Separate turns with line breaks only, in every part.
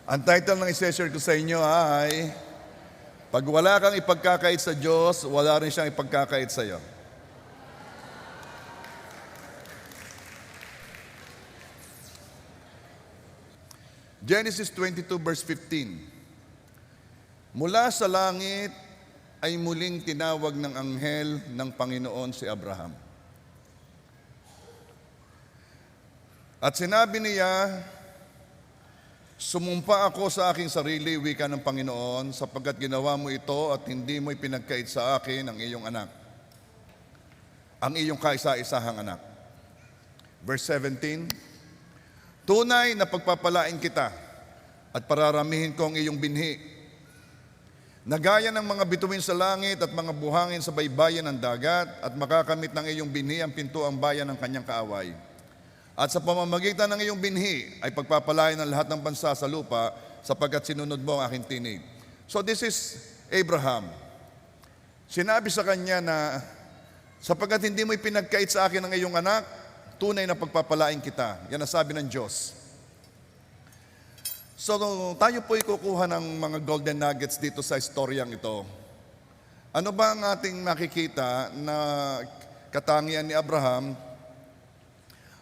Ang title ng i-share ko sa inyo ay, pag wala kang ipagkakait sa Diyos, wala rin siyang ipagkakait sa iyo. Genesis 22 verse 15. Mula sa langit ay muling tinawag ng anghel ng Panginoon si Abraham. At sinabi niya, sumumpa ako sa aking sarili, wika ng Panginoon, sapagkat ginawa mo ito at hindi mo ipinagkait sa akin ang iyong anak, ang iyong kaisa-isahang anak. Verse 17, tunay na pagpapalain kita at pararamihin ko ang iyong binhi, na gaya ng mga bituin sa langit at mga buhangin sa baybayin ng dagat, at makakamit ng iyong binhi ang pintuang bayan ng kanyang kaaway. At sa pamamagitan ng iyong binhi ay pagpapalain ng lahat ng bansa sa lupa, sapagkat sinunod mo ang aking tinig. So this is Abraham. Sinabi sa kanya na, sapagkat hindi mo ipinagkait sa akin ang iyong anak, tunay na pagpapalain kita. Yan ang sabi ng Diyos. So tayo po'y kukuha ng mga golden nuggets dito sa istoryang ito. Ano ba ang ating makikita na katangian ni Abraham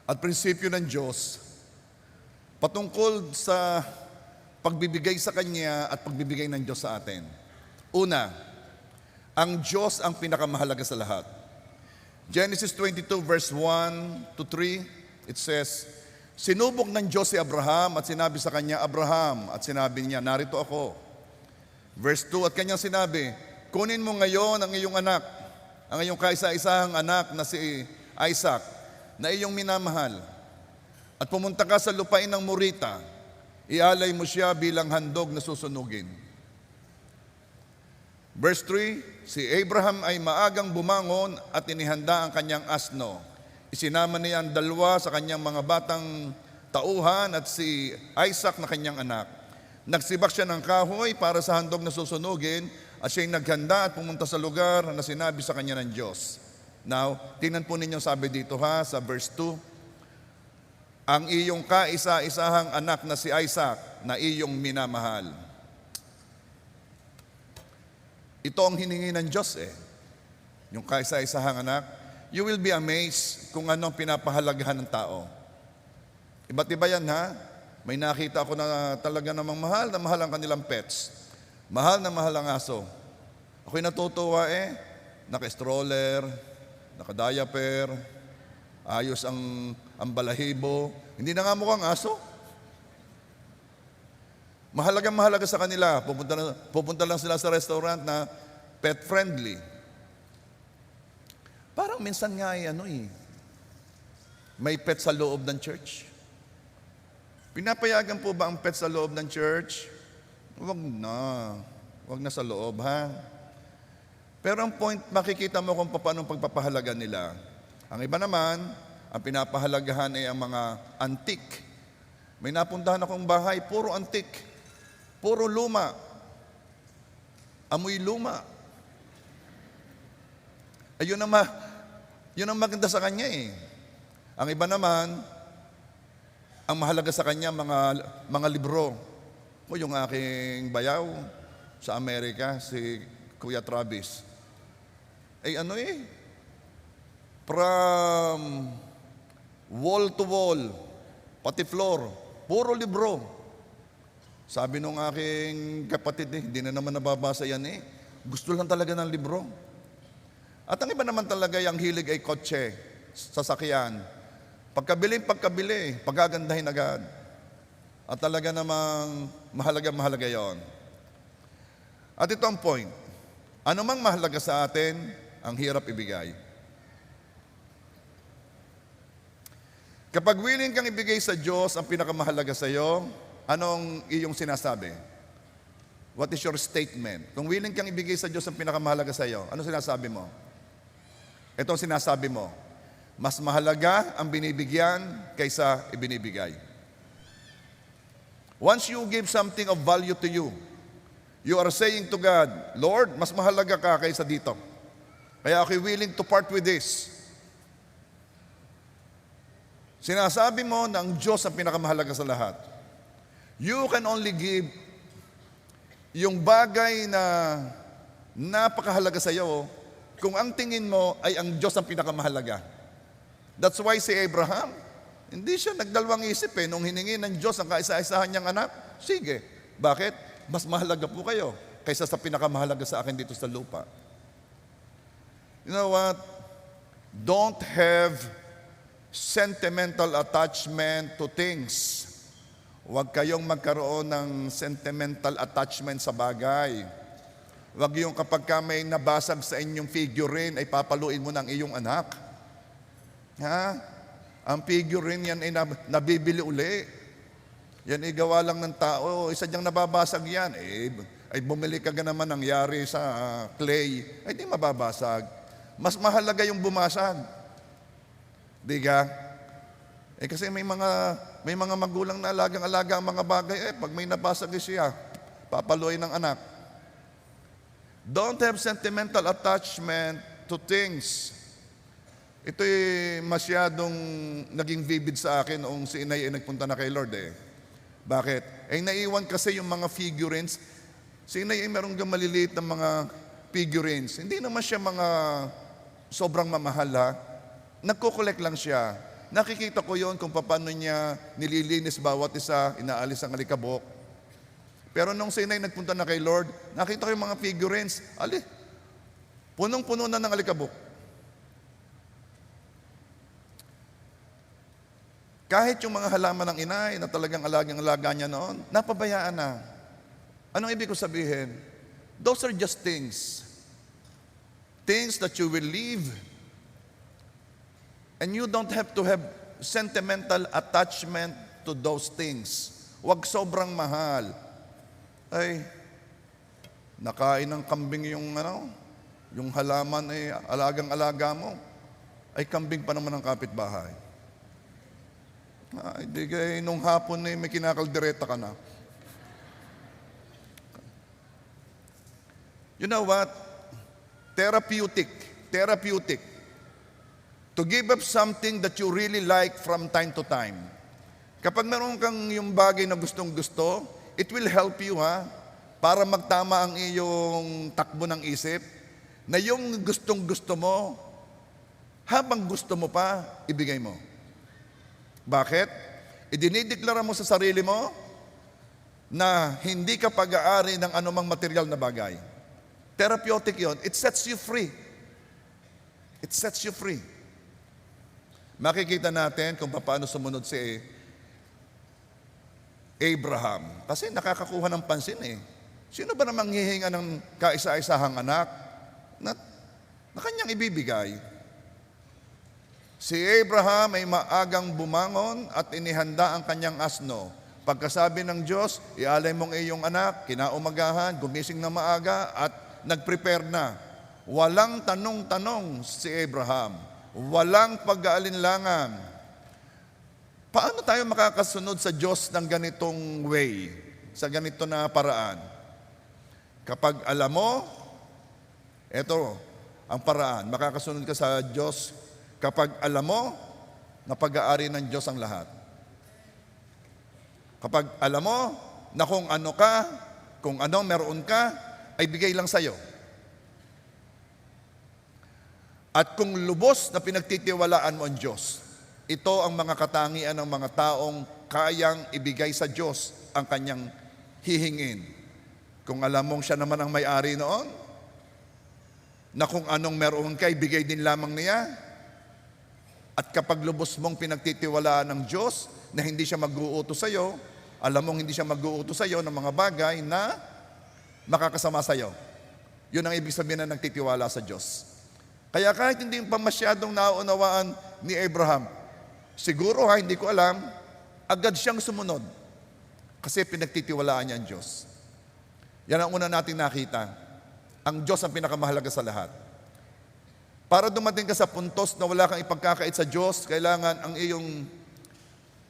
at prinsipyo ng Diyos patungkol sa pagbibigay sa Kanya at pagbibigay ng Diyos sa atin? Una, ang Diyos ang pinakamahalaga sa lahat. Genesis 22 verse 1 to 3, it says, sinubok ng Diyos si Abraham at sinabi sa kanya, Abraham, at sinabi niya, narito ako. Verse 2, at kanyang sinabi, kunin mo ngayon ang iyong anak, ang iyong kaisa-isahang anak na si Isaac, na iyong minamahal, at pumunta ka sa lupain ng Morita, ialay mo siya bilang handog na susunugin. Verse 3, si Abraham ay maagang bumangon at inihanda ang kanyang asno. Isinama niya ang dalawa sa kanyang mga batang tauhan at si Isaac na kanyang anak. Nagsibak siya ng kahoy para sa handog na susunugin at siya'y naghanda at pumunta sa lugar na sinabi sa kanya ng Diyos. Now, tingnan po ninyo sabi dito sa verse 2, ang iyong kaisa-isahang anak na si Isaac na iyong minamahal. Ito ang hiningi ng Diyos yung kaisa-isahang anak. You will be amazed kung anong pinapahalagahan ng tao. Iba't iba yan May nakita ako na talaga namang mahal na mahal ang kanilang pets. Mahal na mahal ang aso. Ako'y natutuwa naka-stroller, naka-diaper, ayos ang balahibo. Hindi na nga mukhang aso. Mahalaga sa kanila. Pupunta lang sila sa restaurant na pet friendly. Parang minsan nga may pet sa loob ng church. Pinapayagan po ba ang pet sa loob ng church? Huwag na sa loob Pero ang point, makikita mo kung paano pagpapahalaga nila. Ang iba naman, ang pinapahalagahan ay ang mga antik. May napuntahan akong bahay, puro antik. Puro luma. Amoy luma. Ayun yun ang maganda sa kanya Ang iba naman, ang mahalaga sa kanya, mga libro. Yung aking bayaw sa Amerika, si Kuya Travis. From wall to wall, pati floor, puro libro. Sabi nung aking kapatid, hindi na naman nababasa yan Gusto lang talaga ng libro. At ang iba naman talaga, yung hilig ay kotse, sasakyan. Pagkabili, pagagandahin agad. At talaga namang mahalaga yon. At ito ang point. Ano mang mahalaga sa atin, ang hirap ibigay. Kapag willing kang ibigay sa Diyos ang pinakamahalaga sa iyo, anong iyong sinasabi? What is your statement? Kung willing kang ibigay sa Diyos ang pinakamahalaga sa iyo, ano sinasabi mo? Ito ang sinasabi mo, mas mahalaga ang binibigyan kaysa ibinibigay. Once you give something of value to you, you are saying to God, Lord, mas mahalaga ka kaysa dito. Kaya ako'y willing to part with this. Sinasabi mo na ang Diyos ang pinakamahalaga sa lahat. You can only give yung bagay na napakahalaga sa iyo kung ang tingin mo ay ang Diyos ang pinakamahalaga. That's why si Abraham, hindi siya nagdalawang isip nung hiningi ng Diyos ang kaisa-isahan niyang anak. Sige. Bakit? Mas mahalaga po kayo kaysa sa pinakamahalaga sa akin dito sa lupa. You know what? Don't have sentimental attachment to things. Huwag kayong magkaroon ng sentimental attachment sa bagay. Huwag yung kapag ka may nabasag sa inyong figurine, ay papaluin mo ng iyong anak. Ha? Ang figurine yan ay nabibili uli. Yan ay gawa lang ng tao. Isa diyang nababasag yan. Ay bumili ka naman ng yari sa clay. Ay di mababasag. Mas mahalaga yung bumasag. Di ka? Kasi may mga magulang na alagang-alaga ang mga bagay. Pag may nabasag siya, papaluin ng anak. Don't have sentimental attachment to things. Ito'y masyadong naging vivid sa akin noong si inay ay nagpunta na kay Lord Bakit? Naiwan kasi yung mga figurines. Si inay ay meron kang maliliit na mga figurines. Hindi naman siya mga sobrang mamahal Nagko-collect lang siya. Nakikita ko yon kung paano niya nililinis bawat isa, inaalis ang alikabok. Pero nung si inay nagpunta na kay Lord, nakita ko yung mga figurines. Punong-puno na ng alikabok. Kahit yung mga halaman ng inay na talagang alagang-alaga niya noon, napabayaan na. Anong ibig ko sabihin? Those are just things. Things that you will leave. And you don't have to have sentimental attachment to those things. Huwag sobrang mahal. Nakain ng kambing yung halaman alagang-alaga mo. Kambing pa naman ang kapitbahay. Nung hapon may kinakaldereta ka na. You know what? Therapeutic. To give up something that you really like from time to time. Kapag meron kang yung bagay na gustong-gusto, it will help you para magtama ang iyong takbo ng isip, na yung gustong-gusto mo, habang gusto mo pa, ibigay mo. Bakit? Idinideklara mo sa sarili mo na hindi ka pag-aari ng anumang material na bagay. Therapeutic yon. It sets you free. It sets you free. Makikita natin kung paano sumunod si Abraham. Kasi nakakakuha ng pansin Sino ba namang hihinga ng kaisa-isahang anak na kanyang ibibigay? Si Abraham ay maagang bumangon at inihanda ang kanyang asno. Pagkasabi ng Diyos, ialay mong iyong anak, kinaumagahan, gumising na maaga at nag-prepare na. Walang tanong-tanong si Abraham. Walang pag-aalinlangan. Paano tayo makakasunod sa Diyos ng ganitong way, sa ganito na paraan? Kapag alam mo, eto ang paraan, makakasunod ka sa Diyos kapag alam mo na pag-aari ng Diyos ang lahat. Kapag alam mo na kung ano ka, kung ano meron ka, ay bigay lang sa'yo. At kung lubos na pinagtitiwalaan mo ang Diyos, ito ang mga katangian ng mga taong kayang ibigay sa Diyos ang kanyang hihingin. Kung alam mong siya naman ang may-ari noon, na kung anong meron ka, ibigay din lamang niya. At kapag lubos mong pinagtitiwalaan ng Diyos, na hindi siya mag-uutos sa iyo, alam mong hindi siya mag-uutos sa iyo ng mga bagay na makakasama sa iyo. Yun ang ibig sabihin na nagtitiwala sa Diyos. Kaya kahit hindi pa masyadong nauunawaan ni Abraham, siguro hindi ko alam, agad siyang sumunod. Kasi pinagtitiwalaan niya ang Diyos. Yan ang una natin nakita. Ang Diyos ang pinakamahalaga sa lahat. Para dumating ka sa puntos na wala kang ipagkakait sa Diyos, kailangan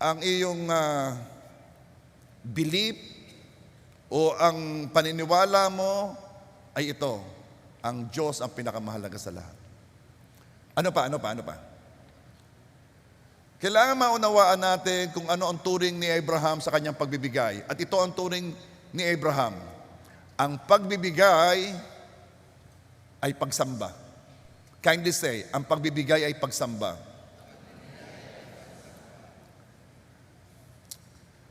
ang iyong belief o ang paniniwala mo ay ito. Ang Diyos ang pinakamahalaga sa lahat. Ano pa? Kailangan maunawaan natin kung ano ang turing ni Abraham sa kanyang pagbibigay. At ito ang turing ni Abraham. Ang pagbibigay ay pagsamba. Kindly say, ang pagbibigay ay pagsamba.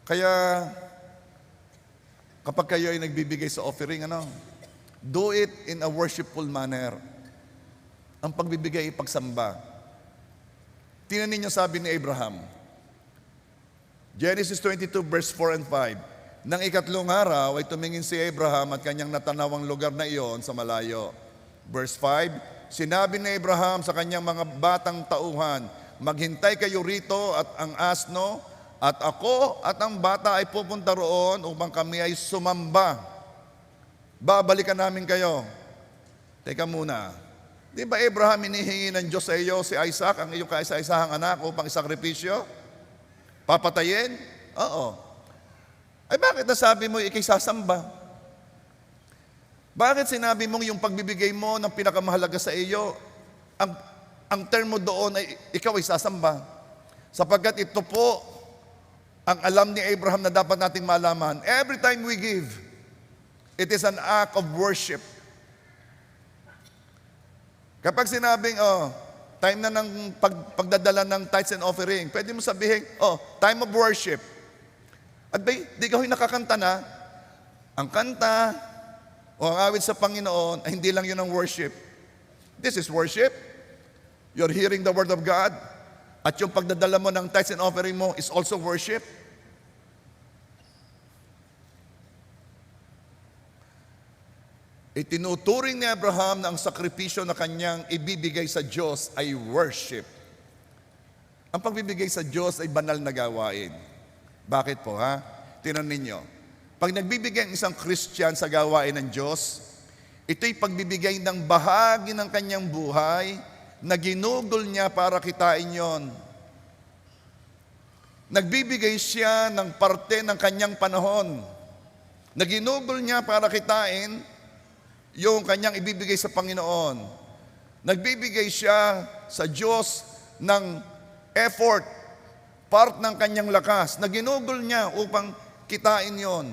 Kaya, kapag kayo ay nagbibigay sa offering, do it in a worshipful manner. Ang pagbibigay ay pagsamba. Tingnan ninyo sabi ni Abraham. Genesis 22 verse 4 and 5. Nang ikatlong araw ay tumingin si Abraham at kanyang natanaw ang lugar na iyon sa malayo. Verse 5, sinabi ni Abraham sa kanyang mga batang tauhan, maghintay kayo rito at ang asno at ako at ang bata ay pupunta roon upang kami ay sumamba. Babalikan namin kayo. Teka muna. Di ba Abraham hinihingi ng Diyos sa iyo si Isaac, ang iyong kaisa-isahang anak upang isakripisyo? Papatayin? Oo. Ay bakit nasabi mo ikay sasamba? Bakit sinabi mong yung pagbibigay mo ng pinakamahalaga sa iyo, ang term mo doon ay ikaw ay sasamba? Sapagkat ito po ang alam ni Abraham na dapat nating malaman. Every time we give, it is an act of worship. Kapag sinabing, time na ng pagdadala ng tithes and offering, pwede mo sabihin, time of worship. At di ka nakakanta na, ang kanta o ang awit sa Panginoon ay hindi lang yun ang worship. This is worship. You're hearing the word of God. At yung pagdadala mo ng tithes and offering mo is also worship. Itinuturing ni Abraham na ang sakripisyo na kanyang ibibigay sa Diyos ay worship. Ang pagbibigay sa Diyos ay banal na gawain. Bakit po ha? Tingnan ninyo. Pag nagbibigay ang isang Christian sa gawain ng Diyos, ito'y pagbibigay ng bahagi ng kanyang buhay na ginugol niya para kitain yon. Nagbibigay siya ng parte ng kanyang panahon na ginugol niya para kitain yung kanyang ibibigay sa Panginoon. Nagbibigay siya sa Diyos ng effort, part ng kanyang lakas, na ginugol niya upang kitain yon.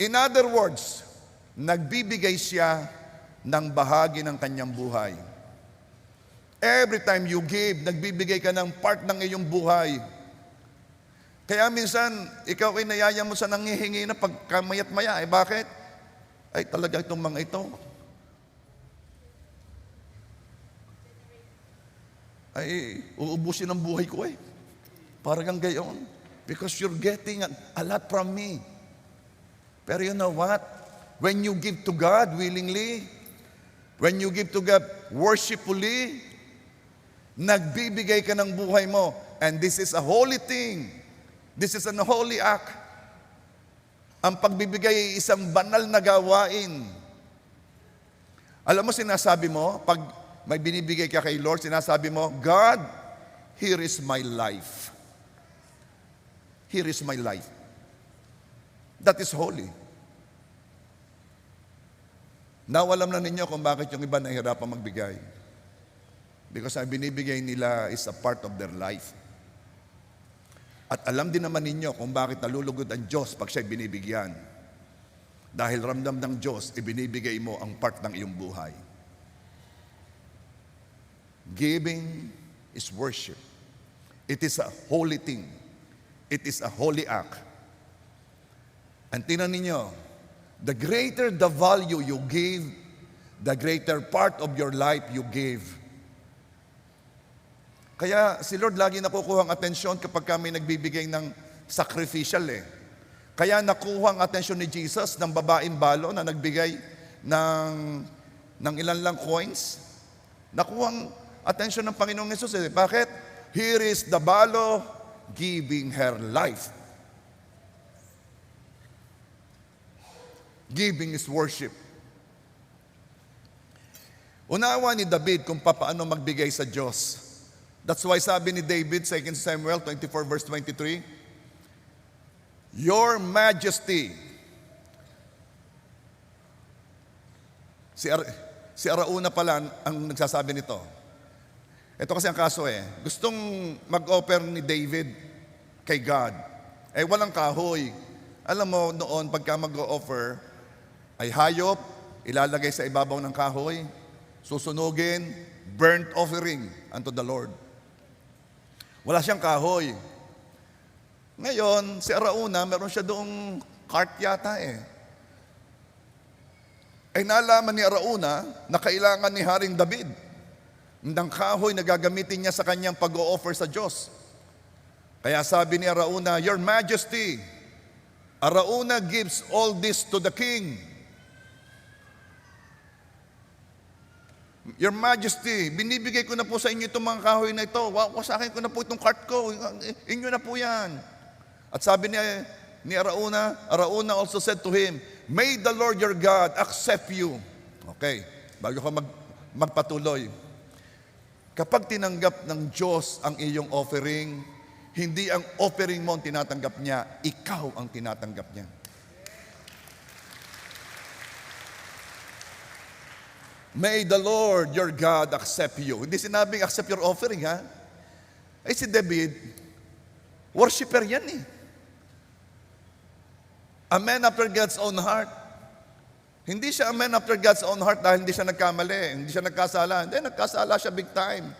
In other words, nagbibigay siya ng bahagi ng kanyang buhay. Every time you give, nagbibigay ka ng part ng iyong buhay. Kaya minsan, ikaw ay nayaya mo sa nangihingi na pagkamayat-maya. Bakit? Ay talaga itong mga ito. Ay, uubusin ang buhay ko eh. Parang gayon. Because you're getting a lot from me. Pero you know what? When you give to God willingly, when you give to God worshipfully, nagbibigay ka ng buhay mo. And this is a holy thing. This is an holy act. Ang pagbibigay ay isang banal na gawain. Alam mo, sinasabi mo, pag may binibigay ka kay Lord, sinasabi mo, God, here is my life. Here is my life. That is holy. Now, alam na ninyo kung bakit yung iba nahihirapan magbigay. Because ang binibigay nila is a part of their life. At alam din naman ninyo kung bakit nalulugod ang Diyos pag siya'y binibigyan. Dahil ramdam ng Diyos, ibinibigay mo ang part ng iyong buhay. Giving is worship. It is a holy thing. It is a holy act. And tingnan ninyo, the greater the value you give, the greater part of your life you give. Kaya si Lord lagi nakukuha ang atensyon kapag kami nagbibigay ng sacrificial eh. Kaya nakuha ang atensyon ni Jesus ng babaeng balo na nagbigay ng ilan lang coins. Nakuha ang atensyon ng Panginoong Hesus eh. Bakit? Here is the balo giving her life. Giving is worship. Unawa ni David kung paano magbigay sa Diyos. That's why sabi ni David, 2 Samuel 24 verse 23, Your Majesty. Si Arauna pala ang nagsasabi nito. Ito kasi ang kaso gustong mag-offer ni David kay God. Walang kahoy. Alam mo, noon pagka mag-o-offer, ay hayop, ilalagay sa ibabaw ng kahoy, susunugin, burnt offering unto the Lord. Wala siyang kahoy. Ngayon, si Arauna, meron siya doong cart yata nalaman ni Arauna na kailangan ni Haring David ng kahoy na gagamitin niya sa kanyang pag-o-offer sa Diyos. Kaya sabi ni Arauna, Your Majesty, Arauna gives all this to the king. Your Majesty, binibigay ko na po sa inyo itong mga kahoy na ito. Sa akin ko na po itong cart ko. Inyo na po yan. At sabi ni Arauna also said to him, May the Lord your God accept you. Okay, bago ka magpatuloy. Kapag tinanggap ng Diyos ang iyong offering, hindi ang offering mo ang tinatanggap niya, ikaw ang tinatanggap niya. May the Lord your God accept you. Hindi sinabing accept your offering, ha? Si David, worshiper yan A man after God's own heart. Hindi siya a man after God's own heart dahil hindi siya nagkamali, hindi siya nagkasala. Hindi, nagkasala siya big time.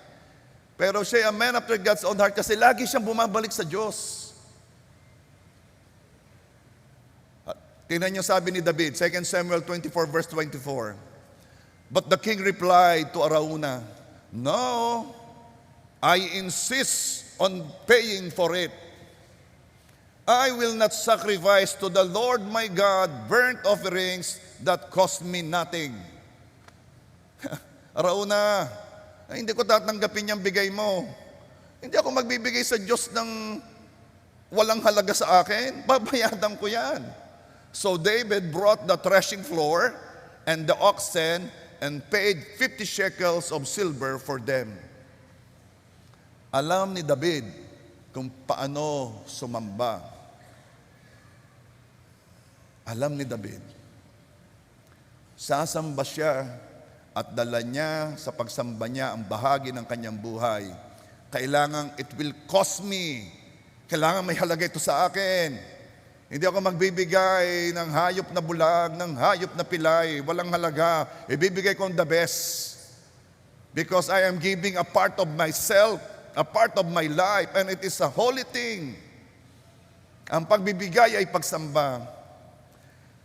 Pero siya a man after God's own heart kasi lagi siyang bumabalik sa Diyos. Tingnan niyo sabi ni David, 2 Samuel 24 verse 24. But the king replied to Arauna, No, I insist on paying for it. I will not sacrifice to the Lord my God burnt offerings that cost me nothing. Arauna, hindi ko tatanggapin yung bigay mo. Hindi ako magbibigay sa Diyos ng walang halaga sa akin. Babayadan ko yan. So David brought the threshing floor and the oxen and paid 50 shekels of silver for them. Alam ni David kung paano sumamba. Alam ni David, sasamba siya at dala niya sa pagsamba niya ang bahagi ng kanyang buhay. Kailangan it will cost me. Kailangan may halaga ito sa akin. Hindi ako magbibigay ng hayop na bulag, ng hayop na pilay, walang halaga. Ibibigay ko ang the best. Because I am giving a part of myself, a part of my life, and it is a holy thing. Ang pagbibigay ay pagsamba.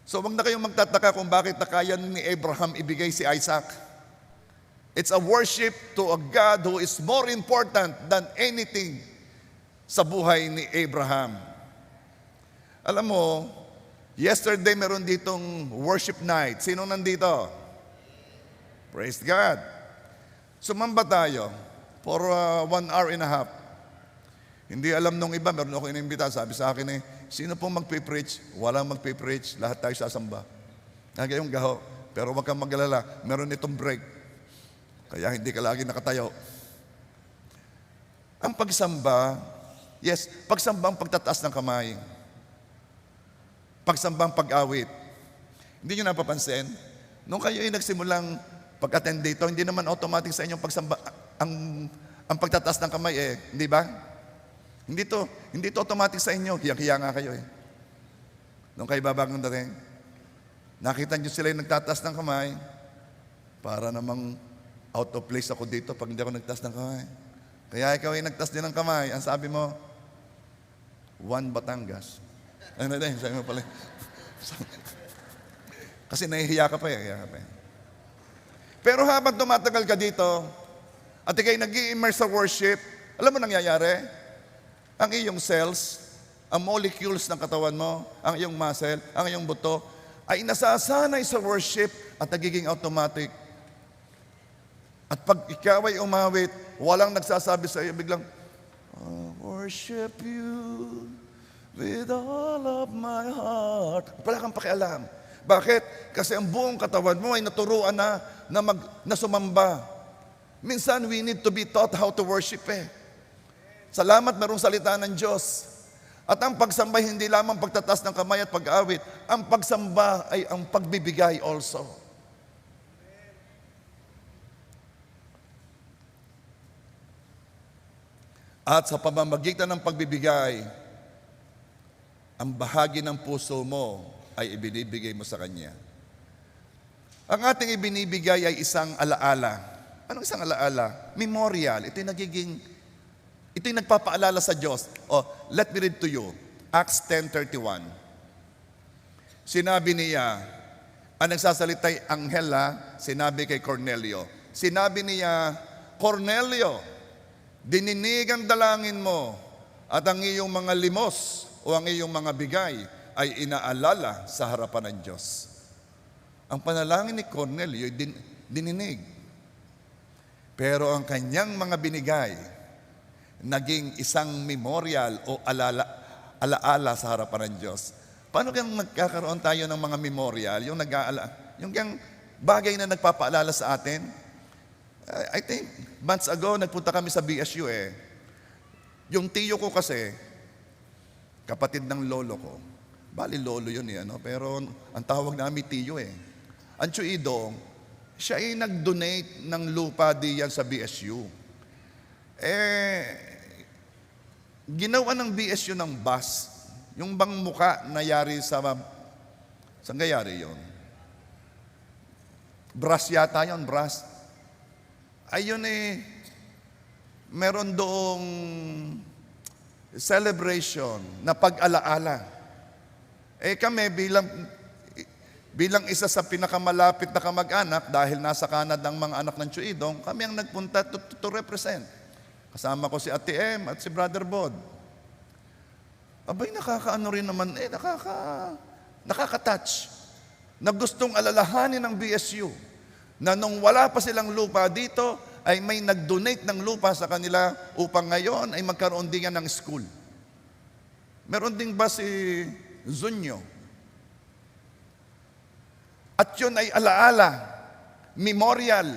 So wag na kayong magtataka kung bakit nakaya ni Abraham ibigay si Isaac. It's a worship to a God who is more important than anything sa buhay ni Abraham. Alam mo, yesterday meron ditong worship night. Sino nandito? Praise God. Sumamba tayo for 1 hour and a half. Hindi alam nung iba, meron ako inimbita, sabi sa akin sino pong magpipreach? Walang magpipreach, lahat tayo sasamba. Ngayong gaho, pero wag kang mag-alala, meron itong break. Kaya hindi ka lagi nakatayo. Ang pagsamba, yes, pagsamba ang pagtataas ng kamay. Pagsamba ang pag-awit. Hindi nyo napapansin? Nung kayo ay nagsimulang pag-attend dito, hindi naman automatic sa inyong pagsamba, ang pagtataas ng kamay hindi ba? Hindi to automatic sa inyo. Kiyang-kiya nga kayo Nung kayo babagong dating, nakita nyo sila yung nagtataas ng kamay, para namang out of place ako dito pag hindi ako nagtaas ng kamay. Kaya ikaw ay nagtaas din ng kamay. Ang sabi mo, 1 Batangas. Ano din, sabi mo pala. Kasi nahihiya ka pa Pero habang tumatagal ka dito, at ikay nag-i-immerse sa worship, alam mo nangyayari? Ang iyong cells, ang molecules ng katawan mo, ang iyong muscle, ang iyong buto, ay nasasanay sa worship at nagiging automatic. At pag ikaw ay umawit, walang nagsasabi sa iyo, biglang, I worship you with all of my heart. Wala kang pakialam. Bakit? Kasi ang buong katawan mo ay naturuan na sumamba. Minsan, we need to be taught how to worship Salamat, merong salita ng Diyos. At ang pagsamba hindi lamang pagtataas ng kamay at pag-awit. Ang pagsamba ay ang pagbibigay also. At sa pamamagitan ng pagbibigay, ang bahagi ng puso mo ay ibinibigay mo sa Kanya. Ang ating ibinibigay ay isang alaala. Anong isang alaala? Memorial. Ito'y nagpapaalala sa Diyos. Let me read to you. Acts 10:31. Sinabi niya, ang nagsasalitay anghel sinabi kay Cornelio. Sinabi niya, Cornelio, dininig ang dalangin mo at ang iyong mga limos o ang iyong mga bigay ay inaalala sa harapan ng Diyos. Ang panalangin ni Cornelio ay dininig. Pero ang kanyang mga binigay, naging isang memorial o alaala sa harapan ng Diyos. Paano kung magkakaroon tayo ng mga memorial, yung bagay na nagpapaalala sa atin? I think months ago, nagpunta kami sa BSU Yung tiyo ko kasi, kapatid ng lolo ko. Bali lolo yun pero ang tawag namin tiyo Ang Chuidong, siya ay nag-donate ng lupa diyan sa BSU. Ginawa ng BSU ng bus. Yung bang muka na yari saan gayari yun? Brass yata yun, brass. Ayun meron doong celebration na pag-alaala. Kami bilang isa sa pinakamalapit na kamag-anak, dahil nasa Canada ang mga anak ng Chuidong, kami ang nagpunta to represent. Kasama ko si Ate M at si Brother Bod. Abay, nakakaano rin naman, nakaka-touch. Na gustong alalahanin ng BSU na nung wala pa silang lupa dito, ay may nag-donate ng lupa sa kanila upang ngayon ay magkaroon din ng school. Meron din ba si Zunyo? At yun ay alaala, memorial,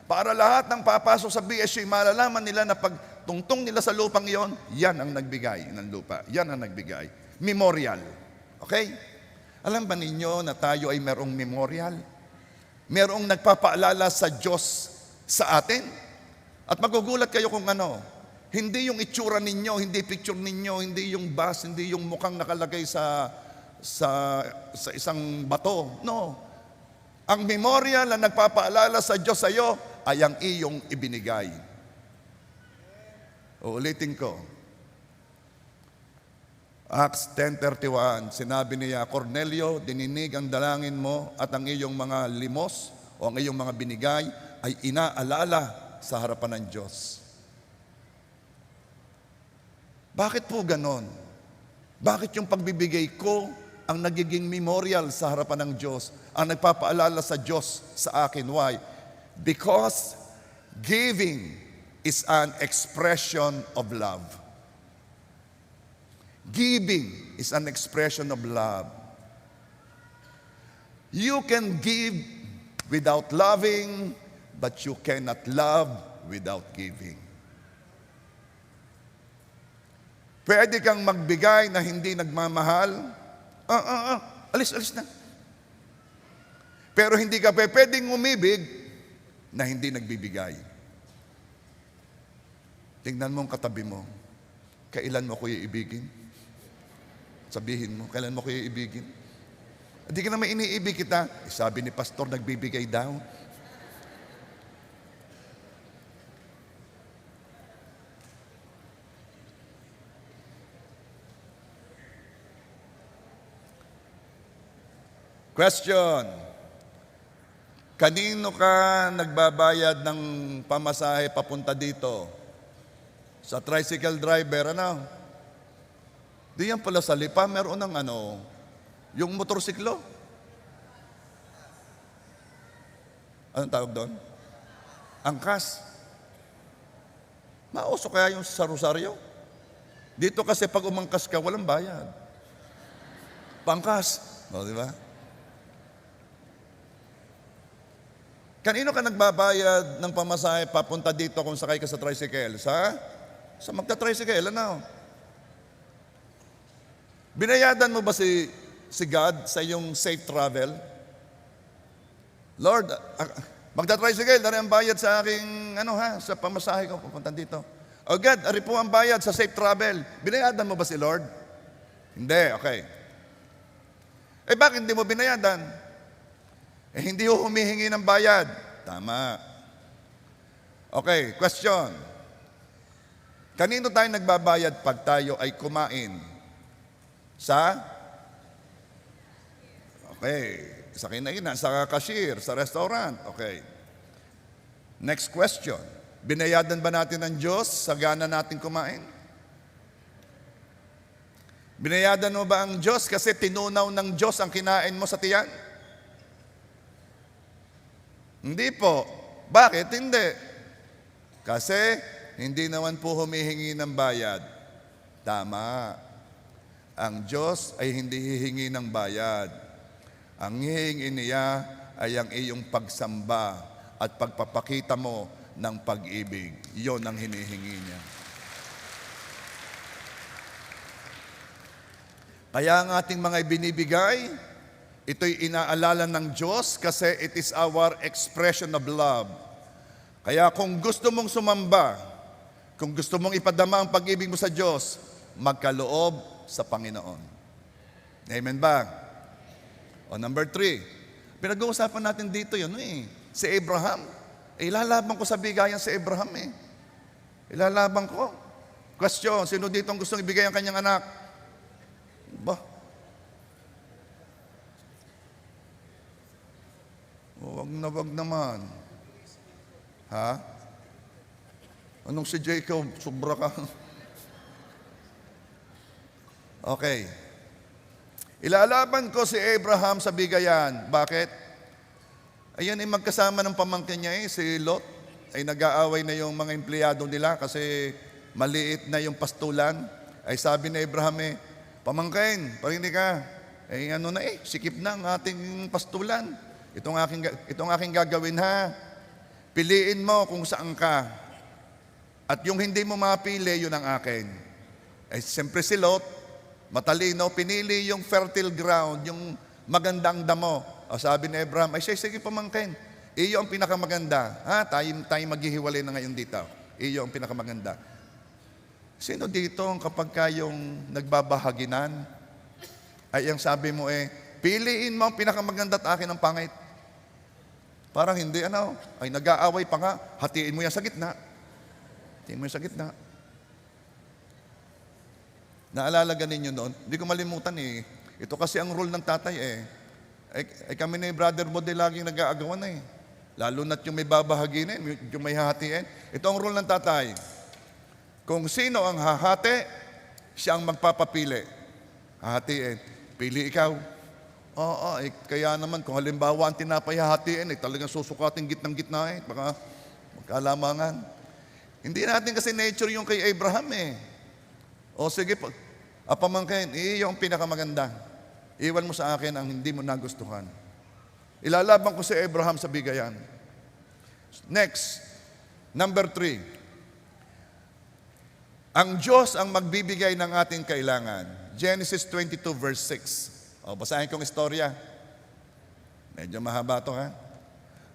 para lahat ng papasok sa BSU, malalaman nila na pag tungtong nila sa lupang iyon, yan ang nagbigay ng lupa. Yan ang nagbigay. Memorial. Okay? Alam ba ninyo na tayo ay merong memorial? Merong nagpapaalala sa Diyos sa atin? At magugulat kayo kung hindi yung itsura ninyo, hindi picture ninyo, hindi yung bus, hindi yung mukhang nakalagay sa isang bato. No. Ang memorial na nagpapaalala sa Diyos sa iyo ay ang iyong ibinigay. Uulitin ko. Acts 10:31, sinabi niya, Cornelio, dininig ang dalangin mo at ang iyong mga limos o ang iyong mga binigay ay inaalala sa harapan ng Diyos. Bakit po ganon? Bakit yung pagbibigay ko ang nagiging memorial sa harapan ng Diyos, ang nagpapaalala sa Diyos sa akin? Why? Because giving is an expression of love. Giving is an expression of love. You can give without loving, but you cannot love without giving. Pwede kang magbigay na hindi nagmamahal. Alis na. Pero hindi ka pwedeng umibig na hindi nagbibigay. Tingnan mo ang katabi mo. Kailan mo ko iibigin? Sabihin mo, kailan mo ko iibigin? Hindi ka naman iniibig kita. Sabi ni pastor, nagbibigay daw. Question. Kanino ka nagbabayad ng pamasahe papunta dito? Sa tricycle driver, Di yan pala sa Lipa, meron ng yung motorsiklo. Anong tawag doon? Angkas. Mauso kaya yung sa Rosario? Dito kasi pag umangkas ka, walang bayad. Pangkas. Di ba? Kanino ka nagbabayad ng pamasahe papunta dito kung sakay ka sa tricycle? Sa magta-tricycle, Binayadan mo ba si God sa iyong safe travel? Lord, magta-tricycle, dari ang bayad sa aking, sa pamasahe ko, papunta dito. O God, ari po ang bayad sa safe travel. Binayadan mo ba si Lord? Hindi, okay. Eh bakit hindi mo binayadan? Eh hindi ho humihingi ng bayad. Tama. Okay, question. Kanino tayo nagbabayad pag tayo ay kumain? Sa kinainan, sa cashier, sa restaurant. Okay. Next question. Binayadan ba natin ng Diyos sa gana natin kumain? Binayadan mo ba ang Diyos kasi tinunaw ng Diyos ang kinain mo sa tiyan? Hindi po. Bakit? Hindi. Kasi hindi naman po humihingi ng bayad. Tama. Ang Diyos ay hindi hihingi ng bayad. Ang hihingi niya ay ang iyong pagsamba at pagpapakita mo ng pag-ibig. Iyon ang hinihingi niya. Kaya ang ating mga ibinibigay, ito'y inaalala ng Diyos kasi it is our expression of love. Kaya kung gusto mong sumamba, kung gusto mong ipadama ang pag-ibig mo sa Diyos, magkaloob sa Panginoon. Amen ba? O number 3, pinag-uusapan natin dito yun si Abraham. Ilalaban ko sa bigayan si Abraham Ilalaban ko. Question, sino dito ang gustong ibigay ang kanyang anak? Ba? Wag naman. Ha? Anong si Jacob? Sobra ka. Okay. Ilalaban ko si Abraham sa bigayan. Bakit? Ayan ay magkasama ng pamangkin niya si Lot. Ay nag-aaway na yung mga empleyado nila kasi maliit na yung pastulan. Ay sabi ni Abraham pamangkin, parinig ka. Sikip na ang ating pastulan. Itong aking gagawin ha. Piliin mo kung saan ka. At yung hindi mo mapili, yun ang akin. Ay siyempre si Lot, matalino, pinili yung fertile ground, yung magandang damo. O sabi ni Abraham, sige pamangkin, iyo ang pinakamaganda. Tayo maghihiwalay na ngayon dito. Iyo ang pinakamaganda. Sino dito ang kapag kayong nagbabahaginan, ay ang sabi mo piliin mo ang pinakamaganda at akin ang pangit. Parang hindi, ay nag-aaway pa nga, hatiin mo yan sa gitna. Hatiin mo yan sa gitna. Naalala ninyo noon? Hindi ko malimutan Ito kasi ang rule ng tatay kami ni Brother Bode laging nag-aagawan Lalo na't yung may babahaginin, yung may hahatiin. Ito ang rule ng tatay. Kung sino ang hahati, siya ang magpapapili. Hahatiin. Pili ikaw. Kaya naman kung halimbawa ang tinapay hahatiin, talagang susukatin gitnang-gitna baka magkalamangan. Hindi natin kasi nature yung kay Abraham O sige, pamangkin, iyo ang pinakamaganda. Iwan mo sa akin ang hindi mo nagustuhan. Ilalaban ko si Abraham sa bigayan. Next, number 3. Ang Diyos ang magbibigay ng ating kailangan. Genesis 22 verse 6. Basahin kong istorya. Medyo mahaba ito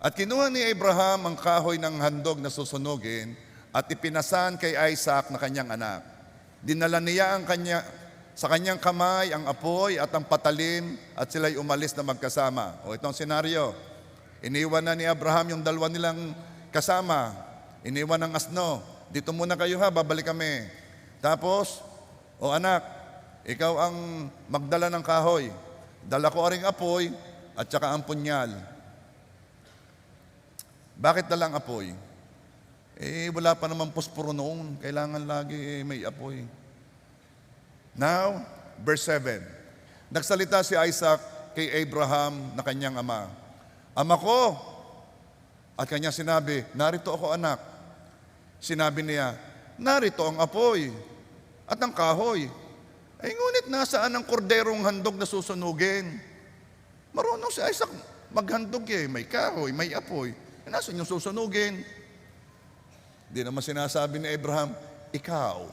At kinuha ni Abraham ang kahoy ng handog na susunugin at ipinasan kay Isaac na kanyang anak. Dinala niya sa kanyang kamay ang apoy at ang patalim at sila'y umalis na magkasama. Itong senaryo. Iniwan na ni Abraham yung dalawa nilang kasama. Iniwan ng asno. Dito muna kayo babalik kami. Tapos, anak, ikaw ang magdala ng kahoy. Dala ko ring apoy at saka ang punyal. Bakit dalang apoy? Wala pa naman posporo noon. Kailangan lagi may apoy. Now, verse 7. Nagsalita si Isaac kay Abraham na kanyang ama. Ama ko! At kanya sinabi, narito ako anak. Sinabi niya, narito ang apoy at ang kahoy. Ngunit nasaan ang korderong handog na susunugin? Marunong si Isaac maghandog may kahoy, may apoy. Nasaan yung susunugin? Di naman sinasabi ni Abraham, ikaw.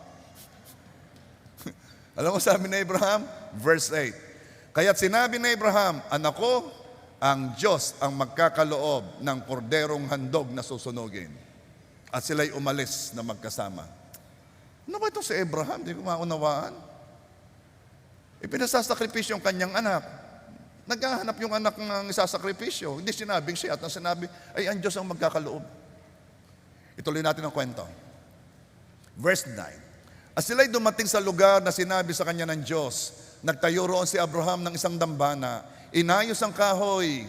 Alam mo sabi ni Abraham? Verse 8. Kaya't sinabi ni Abraham, anak ko, ang Diyos ang magkakaloob ng korderong handog na susunugin. At sila'y umalis na magkasama. Ano ba itong si Abraham? Hindi ko maunawaan. Ipinasasakripisyo yung kanyang anak. Naghahanap yung anak ng isasakripisyo. Hindi sinabing siya at ang sinabi ay ang Diyos ang magkakaloob. Ituloy natin ang kwento. Verse 9. As sila'y dumating sa lugar na sinabi sa kanya ng Diyos, nagtayo roon si Abraham ng isang dambana, inayos ang kahoy,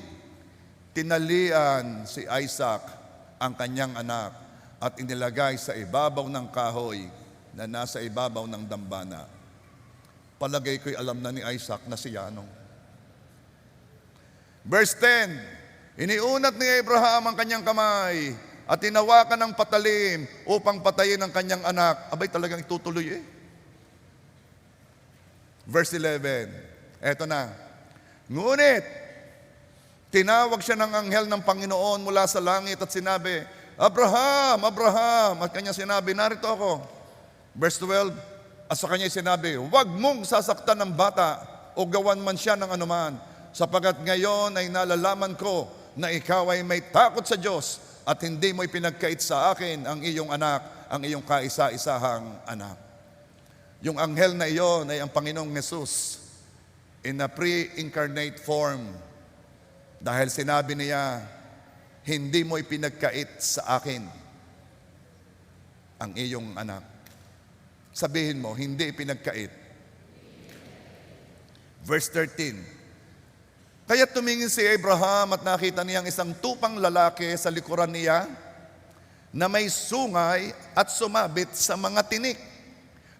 tinalian si Isaac, ang kanyang anak, at inilagay sa ibabaw ng kahoy na nasa ibabaw ng dambana. Palagay ko'y alam na ni Isaac na si Yanong. Verse 10, iniunat ni Abraham ang kanyang kamay at tinawakan ng patalim upang patayin ang kanyang anak. Abay, talagang itutuloy eh. Verse 11, eto na. Ngunit, tinawag siya ng anghel ng Panginoon mula sa langit at sinabi, Abraham, Abraham. At kanya sinabi, narito ako. Verse 12, at sa kanya sinabi, huwag mong sasaktan ng bata o gawan man siya ng anuman, sapagat ngayon ay nalalaman ko na ikaw ay may takot sa Diyos at hindi mo ipinagkait sa akin ang iyong anak, ang iyong kaisa-isahang anak. Yung anghel na iyon ay ang Panginoong Jesus in a pre-incarnate form. Dahil sinabi niya, hindi mo ipinagkait sa akin ang iyong anak. Sabihin mo, hindi ipinagkait. Verse 13. Kaya tumingin si Abraham at nakita niyang isang tupang lalaki sa likuran niya na may sungay at sumabit sa mga tinik.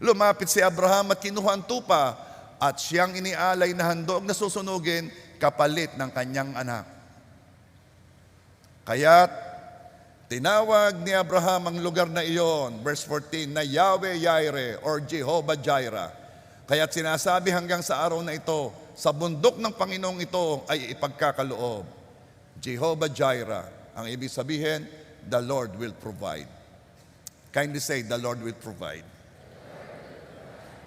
Lumapit si Abraham at kinuha ang tupa at siyang inialay na handog na susunugin kapalit ng kanyang anak. Kaya't tinawag ni Abraham ang lugar na iyon, verse 14, na Yahweh Jireh or Jehovah Jireh. Kaya't sinasabi hanggang sa araw na ito, sa bundok ng Panginoong ito ay ipagkakaloob. Jehovah Jireh, ang ibig sabihin, the Lord will provide. Kindly say, the Lord will provide.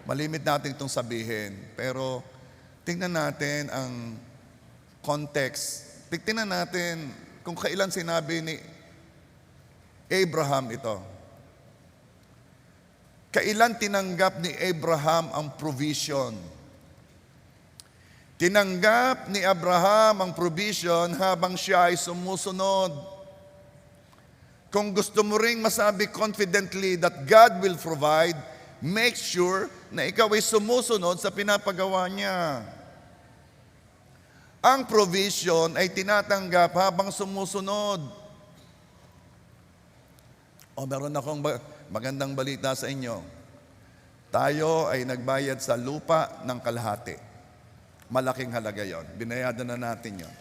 Malimit natin itong sabihin, pero tingnan natin ang context. Tingnan natin kung kailan sinabi ni Abraham ito. Kailan tinanggap ni Abraham ang provision? Tinanggap ni Abraham ang provision habang siya ay sumusunod. Kung gusto mo ring masabi confidently that God will provide, make sure na ikaw ay sumusunod sa pinapagawa niya. Ang provision ay tinatanggap habang sumusunod. Meron akong magandang balita sa inyo. Tayo ay nagbayad sa lupa ng kalahati. Malaking halaga yon. Binayadan na natin yon.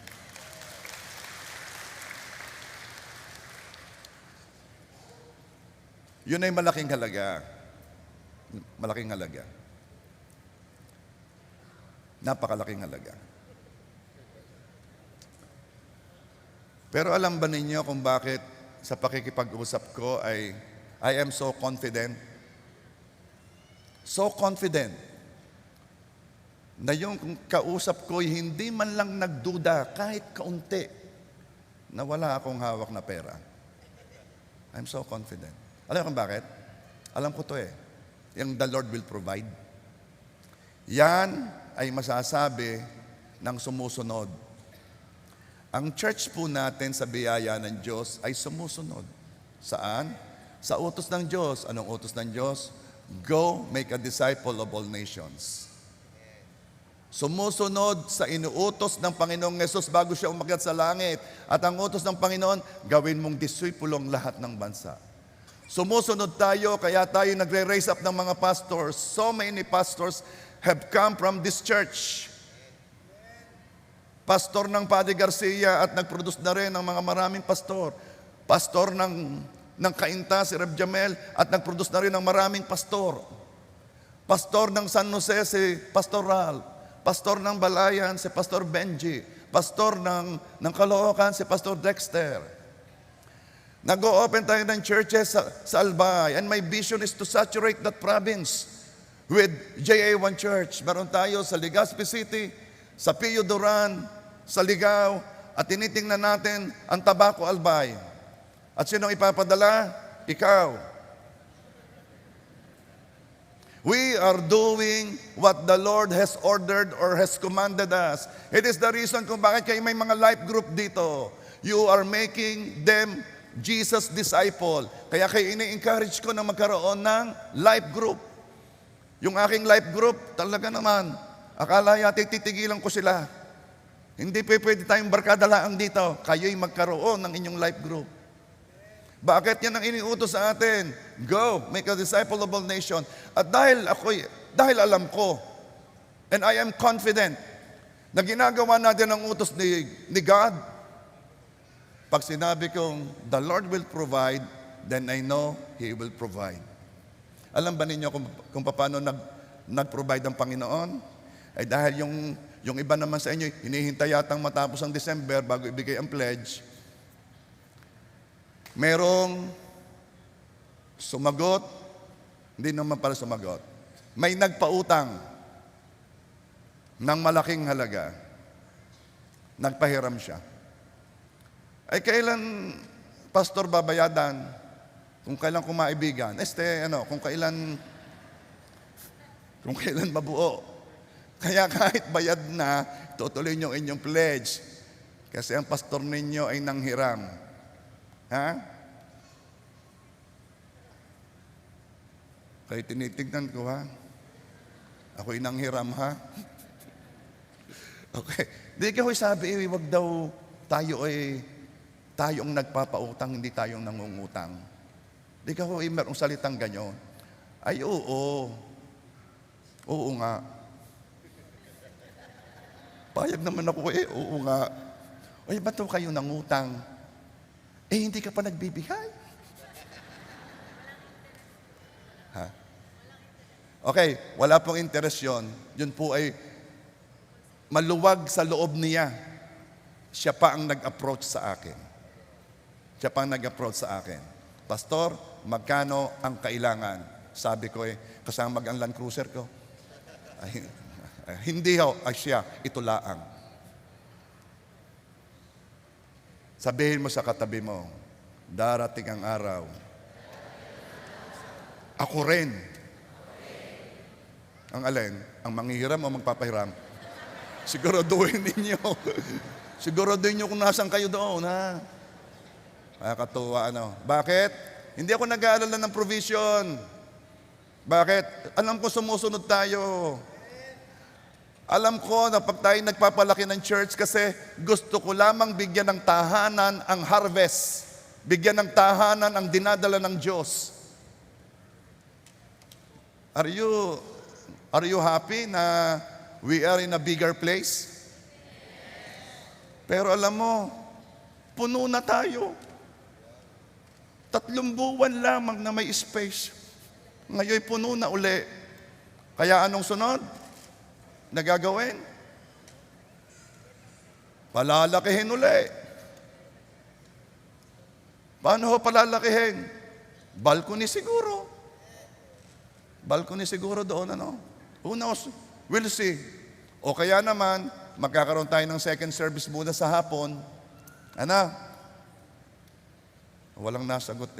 Yun ay malaking halaga. Malaking halaga. Napakalaking halaga. Pero alam ba ninyo kung bakit sa pakikipag-usap ko ay I am so confident? So confident na yung kausap ko hindi man lang nagduda kahit kaunti na wala akong hawak na pera. I'm so confident. Alam mo kung bakit? Alam ko to eh. Yung the Lord will provide. Yan ay masasabi ng sumusunod. Ang church po natin sa biyaya ng Diyos ay sumusunod. Saan? Sa utos ng Diyos. Anong utos ng Diyos? Go, make a disciple of all nations. Sumusunod sa inuutos ng Panginoong Yesus bago siya umakyat sa langit. At ang utos ng Panginoon, gawin mong disipulong lahat ng bansa. Sumusunod tayo, kaya tayo nagre-raise up ng mga pastors. So many pastors have come from this church. Pastor ng Padre Garcia at nag-produce na rin ng mga maraming pastor. Pastor ng Cainta, si Rev Jamel, at nag-produce na rin ng maraming pastor. Pastor ng San Jose, si Pastor Ral. Pastor ng Balayan, si Pastor Benji. Pastor ng Caloocan, si Pastor Dexter. Nag-o-open tayo ng churches sa Albay. And my vision is to saturate that province with JA1 Church. Meron tayo sa Legazpi City, sa Pio Duran, sa Ligao, at tinitingnan natin ang Tabaco Albay. At sinong ipapadala? Ikaw. We are doing what the Lord has ordered or has commanded us. It is the reason kung bakit kayo may mga life group dito. You are making them Jesus disciple. Kaya kayo ini-encourage ko na magkaroon ng life group. Yung aking life group, talaga naman, akala yata titigilan ko sila. Hindi pwede tayong barkada lang dito. Kayo'y magkaroon ng inyong life group. Bakit yan ang iniutos sa atin? Go, make a disciple of all nation. At dahil alam ko, and I am confident, na ginagawa natin ang utos ni God, pag sinabi kong, the Lord will provide, then I know He will provide. Alam ba ninyo kung paano nag-provide ang Panginoon? Ay dahil yung iba naman sa inyo, hinihintay yatang matapos ang December bago ibigay ang pledge. Merong sumagot, hindi naman pala sumagot. May nagpautang ng malaking halaga. Nagpahiram siya. Ay kailan, Pastor, babayadan? Kung kailan kumaibigan? Kung kailan mabuo. Kaya kahit bayad na, tutuloy niyo inyong pledge. Kasi ang pastor ninyo ay nanghiram. Ha? Kaya tinitignan ko, ha? Ako'y nanghiram, ha? Okay. Di ka sabi, wag daw tayo ang nagpapautang, hindi tayong nangungutang. Di ka merong salitang ganyan. Ay, oo. Oo nga. Payag naman ako, oo nga. Ay, ba't kayo nangutang? Hindi ka pa nagbibigay. Ha? Okay, wala pong interest yun. Yun po ay maluwag sa loob niya. Siya pa ang nag-approach sa akin. Siya pa ang nag-approach sa akin. Pastor, magkano ang kailangan? Sabi ko kasama ang Land Cruiser ko. Hindi siya, ito laang. Sabihin mo sa katabi mo, darating ang araw. Ako rin. Ang alin? Ang manghihiram o magpapahiram? Siguraduhin ninyo. Siguraduhin nyo kung nasan kayo doon, ha? Katuwa, Bakit? Hindi ako nag-aalala ng provision. Bakit? Alam ko sumusunod tayo. Alam ko na pag tayo nagpapalaki ng church kasi gusto ko lamang bigyan ng tahanan ang harvest. Bigyan ng tahanan ang dinadala ng Diyos. Are you happy na we are in a bigger place? Pero alam mo, puno na tayo. 3 buwan lamang na may space. Ngayon puno na uli. Kaya anong sunod? Nagagawin? Palalakihin uli. Paano ho palalakihin? Balcony siguro. Balcony siguro doon, Who knows? We'll see. O kaya naman, magkakaroon tayo ng second service muna sa hapon. Walang nasagot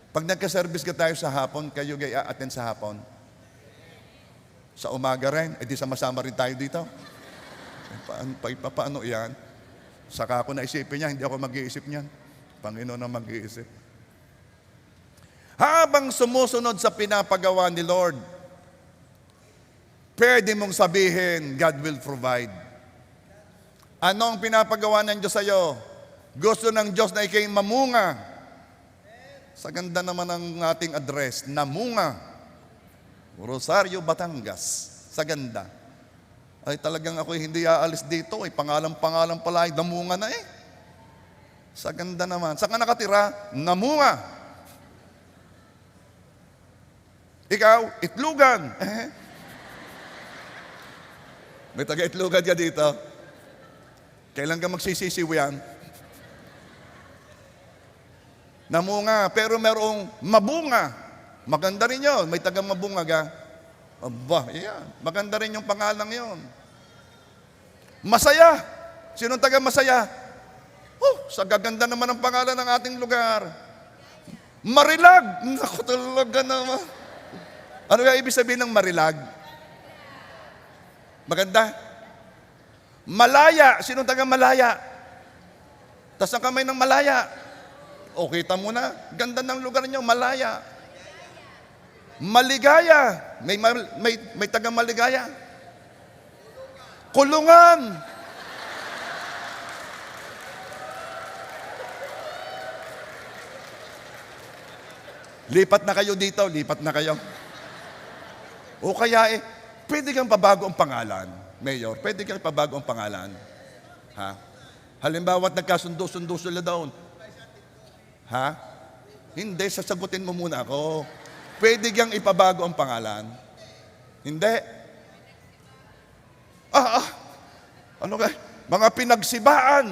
Pag nagka-service ka tayo sa hapon, kayo attend sa hapon. Sa umaga rin, edi sama-sama rin tayo dito. Paano yan? Saka ako naisipin niya, hindi ako mag-iisip niyan. Panginoon ang mag-iisip. Habang sumusunod sa pinapagawa ni Lord, pwede mong sabihin, God will provide. Ano ang pinapagawa ng Diyos sa'yo? Gusto ng Diyos na ikay mamunga. Sa ganda naman ng ating address, namunga. Rosario, Batangas. Sa ganda. Ay talagang ako'y hindi aalis dito. Pangalan-pangalan pala ay namunga na Sa ganda naman. Saan ka nakatira? Namunga. Ikaw, Itlugan. May taga-Itlugan ka dito. Kailan ka magsisisiw yan? Namunga, pero merong mabunga. Maganda rin yun. May taga-mabunga ka. Aba, yan. Maganda rin yung pangalang yun. Masaya. Sinong taga-masaya? Sa gaganda naman ang pangalan ng ating lugar. Marilag. Naku, talaga naman. Ano yung ibig sabihin ng marilag? Maganda? Malaya. Sinong taga Malaya? Tas ang kamay ng Malaya. O, kita mo na. Ganda ng lugar niyo, Malaya. Maligaya. May taga Maligaya. Kulungan. Lipat na kayo dito, lipat na kayo. O kaya pwede kang pabago ang pangalan, Mayor. Pwede kang pabago ang pangalan. Ha? Halimbawa, nagkasundo-sundo sila doon. Ha? Hindi, sasagutin mo muna ako. Pwede kang ipabago ang pangalan. Hindi. Ano ka? Mga pinagsibaan.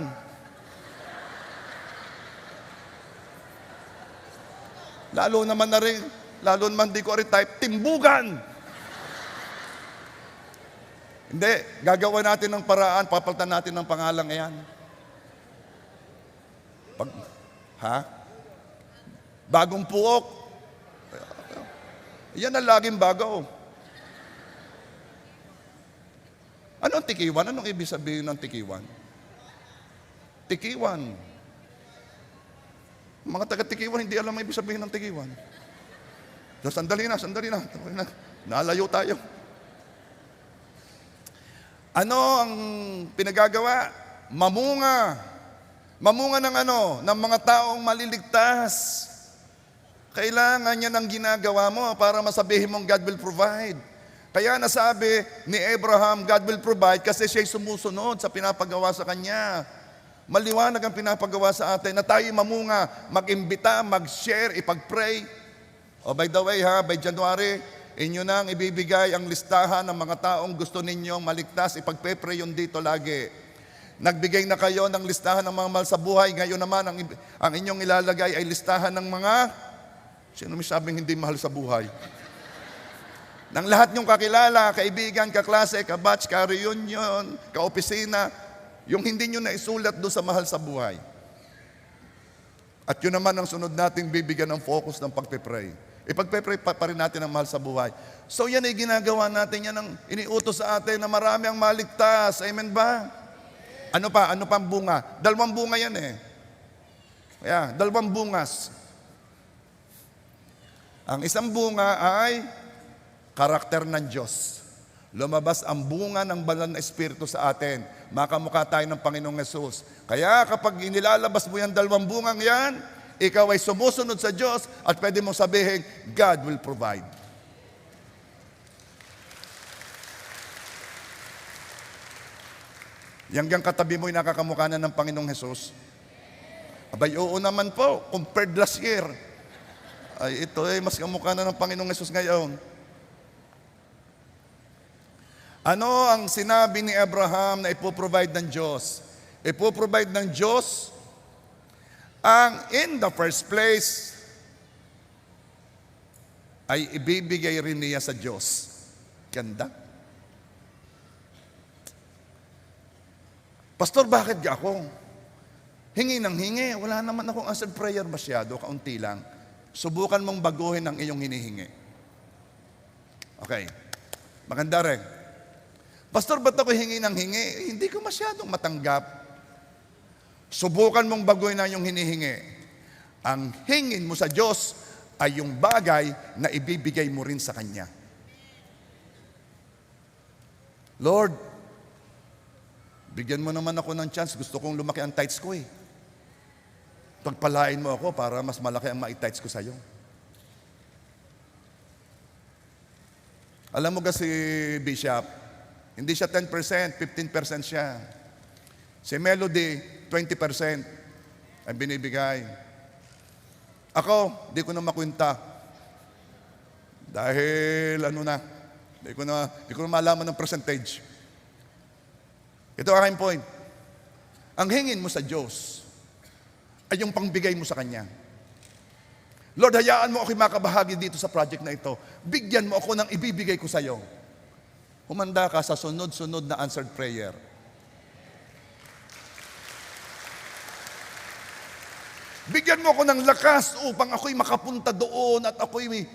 Lalo naman di ko rin type, timbugan. Hindi, gagawa natin ng paraan, papalitan natin ng pangalan ngayon. Bagong puok. Yan ang laging bago. Anong tikiwan? Anong ibig sabihin ng tikiwan? Tikiwan. Mga taga-tikiwan, hindi alam ang ibig sabihin ng tikiwan. So, sandali na. Nalayo tayo. Ano ang pinagagawa? Mamunga. Mamunga ng ng mga taong maliligtas. Kailangan yan ang ginagawa mo para masabihin mong God will provide. Kaya nasabi ni Abraham, God will provide kasi siya'y sumusunod sa pinapagawa sa kanya. Maliwanag ang pinapagawa sa atin na tayo mamunga, mag-imbita, mag-share, ipag-pray. By the way by January, inyo nang ibibigay ang listahan ng mga taong gusto ninyong maligtas, ipag-pray yun dito lagi. Nagbigay na kayo ng listahan ng mga mahal sa buhay, ngayon naman ang inyong ilalagay ay listahan ng mga, sino may sabing hindi mahal sa buhay? Ng lahat nyong kakilala, kaibigan, kaklase, kabatch, ka-reunion, ka-opisina, yung hindi nyo na isulat doon sa mahal sa buhay. At yun naman ang sunod nating bibigyan ng focus ng pagpipray. Ipagpipray pa rin natin ang mahal sa buhay. So yan ay ginagawa natin, yan ang iniutos sa atin na marami ang maligtas. Amen ba? Ano pa? Ano pang bunga? 2 bunga yan Kaya, 2 bungas. Ang isang bunga ay karakter ng Diyos. Lumabas ang bunga ng banal na Espiritu sa atin. Makamukha tayo ng Panginoong Yesus. Kaya kapag inilalabas mo yan 2 bungang yan, ikaw ay sumusunod sa Diyos at pwede mong sabihin, God will provide. Yang katabi mo'y nakakamukha na ng Panginoong Yesus. Abay, oo naman po, compared last year. Ay, ito mas kamukha na ng Panginoong Yesus ngayon. Ano ang sinabi ni Abraham na ipoprovide ng Diyos? Ipoprovide ng Diyos ang in the first place ay ibibigay rin niya sa Diyos. Ganda. Pastor, bakit ako? Hingi ng hingi. Wala naman akong answered prayer masyado, kaunti lang. Subukan mong baguhin ang iyong hinihingi. Okay. Maganda rin. Pastor, ba't ako hingi ng hingi? Hindi ko masyadong matanggap. Subukan mong baguhin ang iyong hinihingi. Ang hingin mo sa Diyos ay yung bagay na ibibigay mo rin sa Kanya. Lord, bigyan mo naman ako ng chance. Gusto kong lumaki ang tithes ko Pagpalain mo ako para mas malaki ang ma-tithes ko sa iyo. Alam mo kasi, Bishop, hindi siya 10%, 15% siya. Si Melody, 20% ang binibigay. Ako, di ko na makwenta. Dahil di ko na malaman ng percentage. Ito ang aking point. Ang hingin mo sa Diyos ay yung pangbigay mo sa Kanya. Lord, hayaan mo ako'y makabahagi dito sa project na ito. Bigyan mo ako ng ibibigay ko sa iyo. Humanda ka sa sunod-sunod na answered prayer. Bigyan mo ako ng lakas upang ako'y makapunta doon at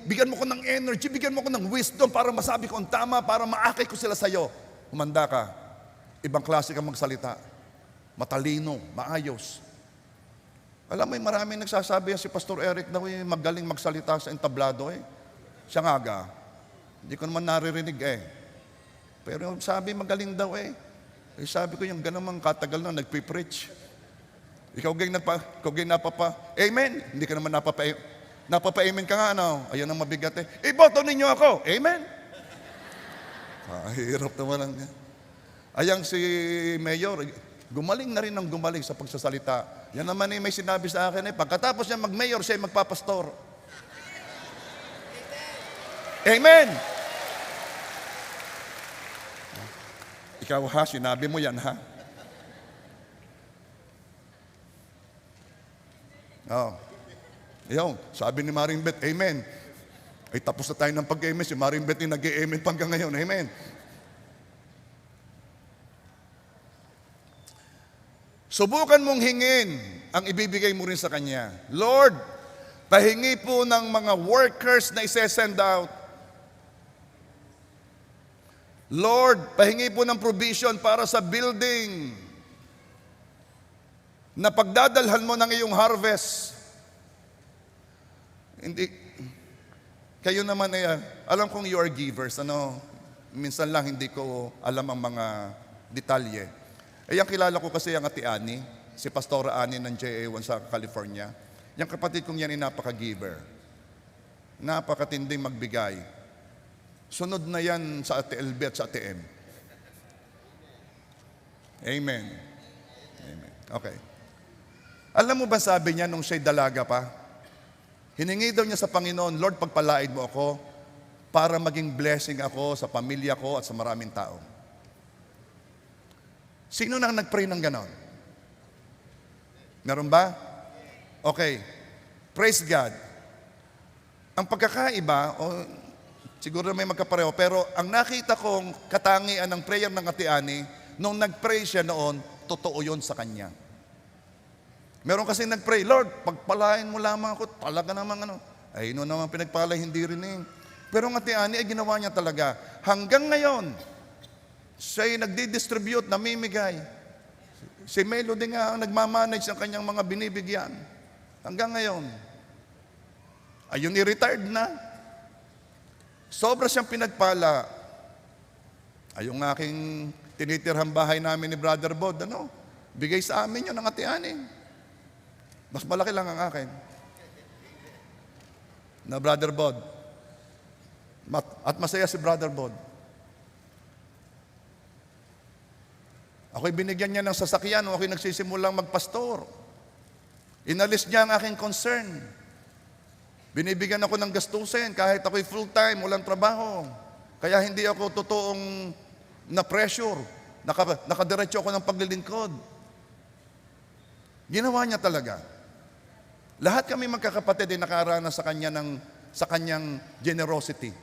bigyan mo ko ng energy, bigyan mo ko ng wisdom para masabi ko ang tama, para maakay ko sila sa'yo. Humanda ka. Ibang klase ka magsalita. Matalino, maayos. Alam mo, maraming nagsasabi yan si Pastor Eric daw magaling magsalita sa entablado Siya nga hindi ko naman naririnig Pero sabi magaling daw sabi ko yung ganun katagal na nagpipreach. Ikaw gay napapa, amen? Hindi ka naman napapa-amen ka nga, ano? Ayun ang mabigat Iboto ninyo ako, amen? Hirap naman ang Ayang si Mayor, gumaling na rin ang gumaling sa pagsasalita. Yan naman may sinabi sa akin pagkatapos niya mag-mayor, siya magpapastor. Amen! Ikaw sinabi mo yan sabi ni Maring Beth, amen. Tapos na tayo ng pag-amen. Si Maring Beth nag-amen hanggang ngayon, amen. Subukan mong hingin ang ibibigay mo rin sa Kanya. Lord, pahingi po ng mga workers na ise-send out. Lord, pahingi po ng provision para sa building na pagdadalhan mo ng iyong harvest. Hindi, kayo naman alam kong you are givers, minsan lang hindi ko alam ang mga detalye. Ang kilala ko kasi ang Ate Ani, si Pastora Ani ng JA1 sa California. Yung kapatid kong yan napaka-giver. Napakatinding magbigay. Sunod na yan sa Ate LB at sa Ate M. Amen. Amen. Okay. Alam mo ba sabi niya nung siya'y dalaga pa? Hiningi daw niya sa Panginoon, Lord, pagpalain mo ako para maging blessing ako sa pamilya ko at sa maraming tao. Sino nang nag-pray ng ganon? Meron ba? Okay. Praise God. Ang pagkakaiba, siguro may magkapareho, pero ang nakita kong katangian ng prayer ng Ate Ani, nung nag-pray siya noon, totoo yun sa kanya. Meron kasi nag-pray, Lord, pagpalain mo lamang ako, talaga namang noon naman pinagpalay, hindi rin Pero ang Ate Ani ay ginawa niya talaga. Hanggang ngayon, siya'y nagdi-distribute, namimigay. Si Melody nga ang nagmamanage ng kanyang mga binibigyan. Hanggang ngayon. Ayun, i-retired na. Sobra siyang pinagpala. Ayun aking tinitirhang bahay namin ni Brother Bod, bigay sa amin yun ng Ate Ani. Mas malaki lang ang akin. Na Brother Bod. At masaya si Brother Bod. Ako'y binigyan niya ng sasakyan nung ako'y nagsisimulang magpastor. Inalis niya ang aking concern. Binibigyan ako ng gastusin kahit ako'y full-time, walang trabaho. Kaya hindi ako totoong na-pressure. Nakadiretso ako ng paglilingkod. Ginawa niya talaga. Lahat kami magkakapatid ay nakaranas sa kanyang generosity.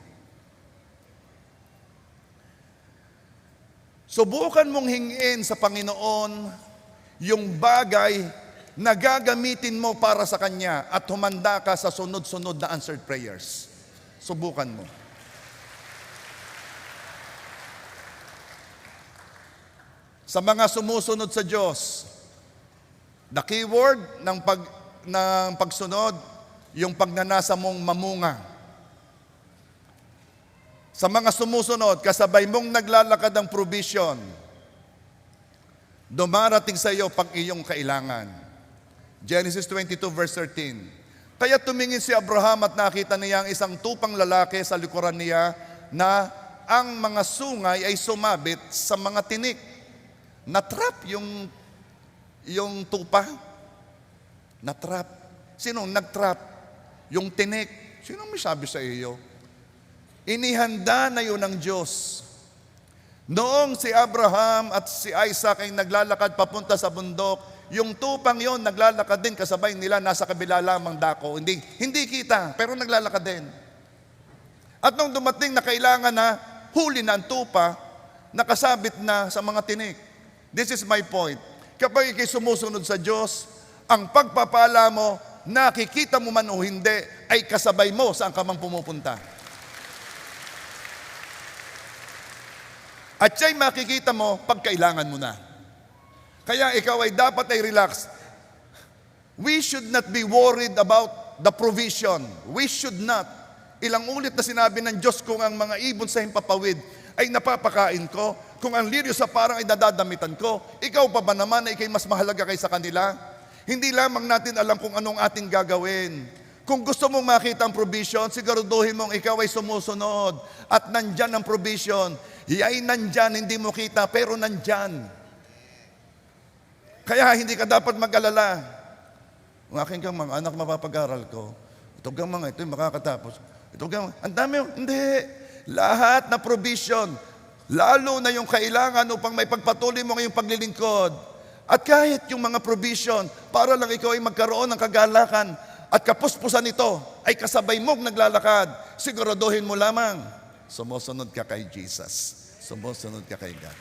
Subukan mong hingin sa Panginoon yung bagay na gagamitin mo para sa Kanya at humanda ka sa sunod-sunod na answered prayers. Subukan mo. Sa mga sumusunod sa Diyos, the keyword ng pagsunod, yung pagnanasa mong mamunga. Sa mga sumusunod, kasabay mong naglalakad ng provision, dumarating sa iyo pag iyong kailangan. Genesis 22 verse 13. Kaya tumingin si Abraham at nakita niya ang isang tupang lalaki sa likuran niya na ang mga sungay ay sumabit sa mga tinik. Natrap yung tupa. Natrap. Sino nagtrap? Yung tinik. Sino may sabi sa iyo? Inihanda na yun ng Diyos. Noong si Abraham at si Isaac ay naglalakad papunta sa bundok, yung tupang yon naglalakad din kasabay nila, nasa kabila lamang dako. Hindi kita, pero naglalakad din. At nung dumating na kailangan na huli na ang tupa, nakasabit na sa mga tinik. This is my point. Kapag ikay sumusunod sa Diyos, ang pagpapala mo, nakikita mo man o hindi, ay kasabay mo saan ka mang pumupunta. At siya'y makikita mo pag kailangan mo na. Kaya ikaw ay dapat ay relax. We should not be worried about the provision. We should not. Ilang ulit na sinabi ng Diyos, kung ang mga ibon sa himpapawid ay napapakain ko, kung ang liryo sa parang ay dadadamitan ko, ikaw pa ba naman na ikay mas mahalaga kaysa kanila? Hindi lamang natin alam kung anong ating gagawin. Kung gusto mong makita ang provision, siguraduhin mong ikaw ay sumusunod at nandyan ang provision. Ay nandyan, hindi mo kita, pero nandyan. Kaya hindi ka dapat mag-alala. Ang aking kang mga anak mapapag-aral ko, ito kang mga ito makakatapos. Ito kang, ang dami, hindi. Lahat na provision, lalo na yung kailangan upang may pagpatuloy mo ngayong paglilingkod. At kahit yung mga provision, para lang ikaw ay magkaroon ng kagalakan at kapuspusan nito ay kasabay mong naglalakad, siguraduhin mo lamang, sumusunod ka kay Jesus. Sumusunod ka kay God.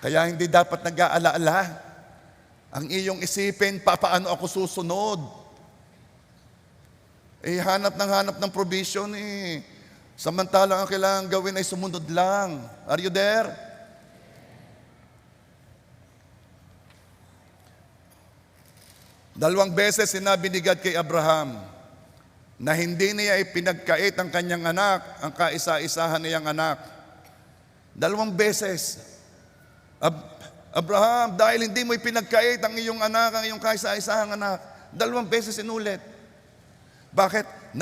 Kaya hindi dapat nag-aala-ala ang iyong isipin, paano ako susunod? Hanap ng provision Samantalang ang kailangan gawin ay sumunod lang. Are you there? Dalawang beses sinabi ni God kay Abraham na hindi niya ipinagkait ang kanyang anak, ang kaisa-isahan niyang anak. Dalawang beses. Abraham, dahil hindi mo ipinagkait ang iyong anak, ang iyong kaisa-isahang anak, dalawang beses inulit. Bakit?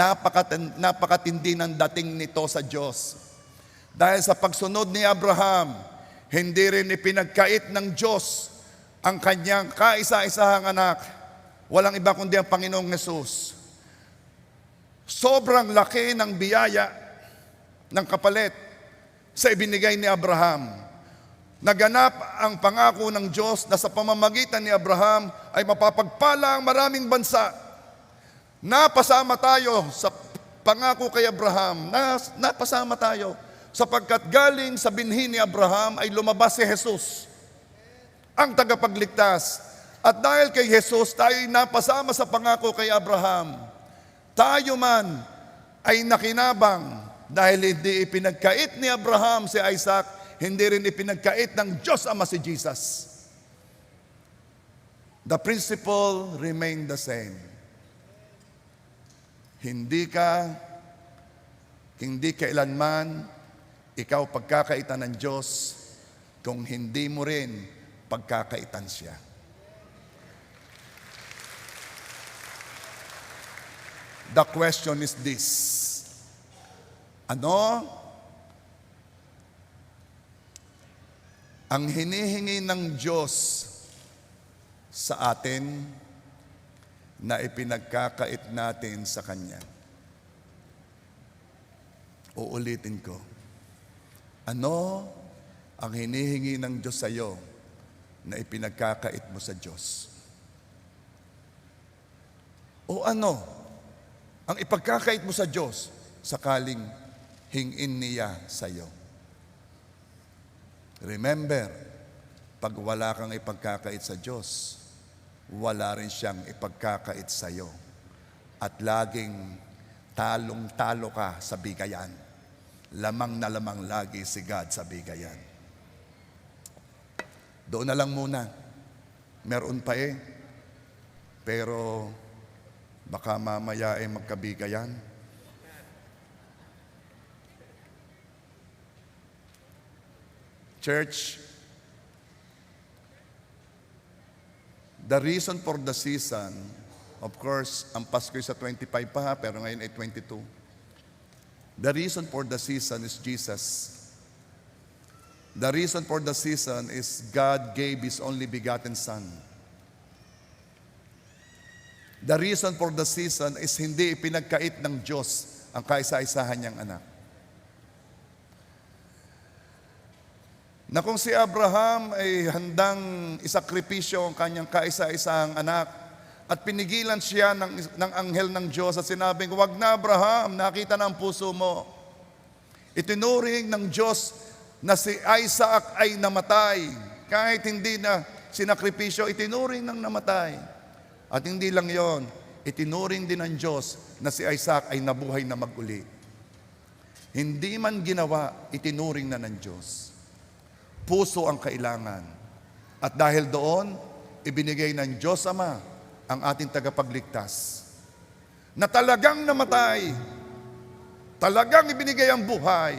Napakatindi ng dating nito sa Diyos. Dahil sa pagsunod ni Abraham, hindi rin ipinagkait ng Diyos ang kanyang kaisa-isahang anak. Walang iba kundi ang Panginoong Hesus. Sobrang laki ng biyaya ng kapalit sa ibinigay ni Abraham. Naganap ang pangako ng Diyos na sa pamamagitan ni Abraham ay mapapagpala ang maraming bansa. Napasama tayo sa pangako kay Abraham. Napasama tayo sapagkat galing sa binhi ni Abraham ay lumabas si Jesus, ang tagapagligtas. At dahil kay Jesus, tayo napasama sa pangako kay Abraham. Tayo man ay nakinabang dahil hindi ipinagkait ni Abraham si Isaac, hindi rin ipinagkait ng Diyos Ama si Jesus. The principle remained the same. Hindi kailanman ikaw pagkakaitan ng Diyos kung hindi mo rin pagkakaitan siya. The question is this: ano ang hinihingi ng Diyos sa atin na ipinagkakait natin sa Kanya? Uulitin ko. Ano ang hinihingi ng Diyos sa iyo na ipinagkakait mo sa Diyos? O ano ang ipagkakait mo sa Diyos sakaling hingin niya sa iyo? Remember, pag wala kang ipagkakait sa Diyos, wala rin siyang ipagkakait sa iyo. At laging talong-talo ka sa bigayan. Lamang na lamang lagi si God sa bigayan. Doon na lang muna. Meron pa pero baka mamaya magkabigayan. Church, the reason for the season, of course, ang Pasko sa 25 pa pero ngayon ay 22. The reason for the season is Jesus. The reason for the season is God gave His only begotten Son. The reason for the season is hindi ipinagkait ng Diyos ang kaisa-isahan niyang anak. Na kung si Abraham ay handang isakripisyo ang kanyang kaisa-isahang anak at pinigilan siya ng anghel ng Diyos at sinabing, "Wag na Abraham, nakita na ang puso mo." Itinuring ng Diyos na si Isaac ay namatay kahit hindi na sinakripisyo, itinuring ng namatay. At hindi lang yon, itinuring din ng Diyos na si Isaac ay nabuhay na mag-uli. Hindi man ginawa, itinuring na ng Diyos. Puso ang kailangan. At dahil doon, ibinigay ng Diyos Ama ang ating tagapagligtas. Na talagang namatay, talagang ibinigay ang buhay,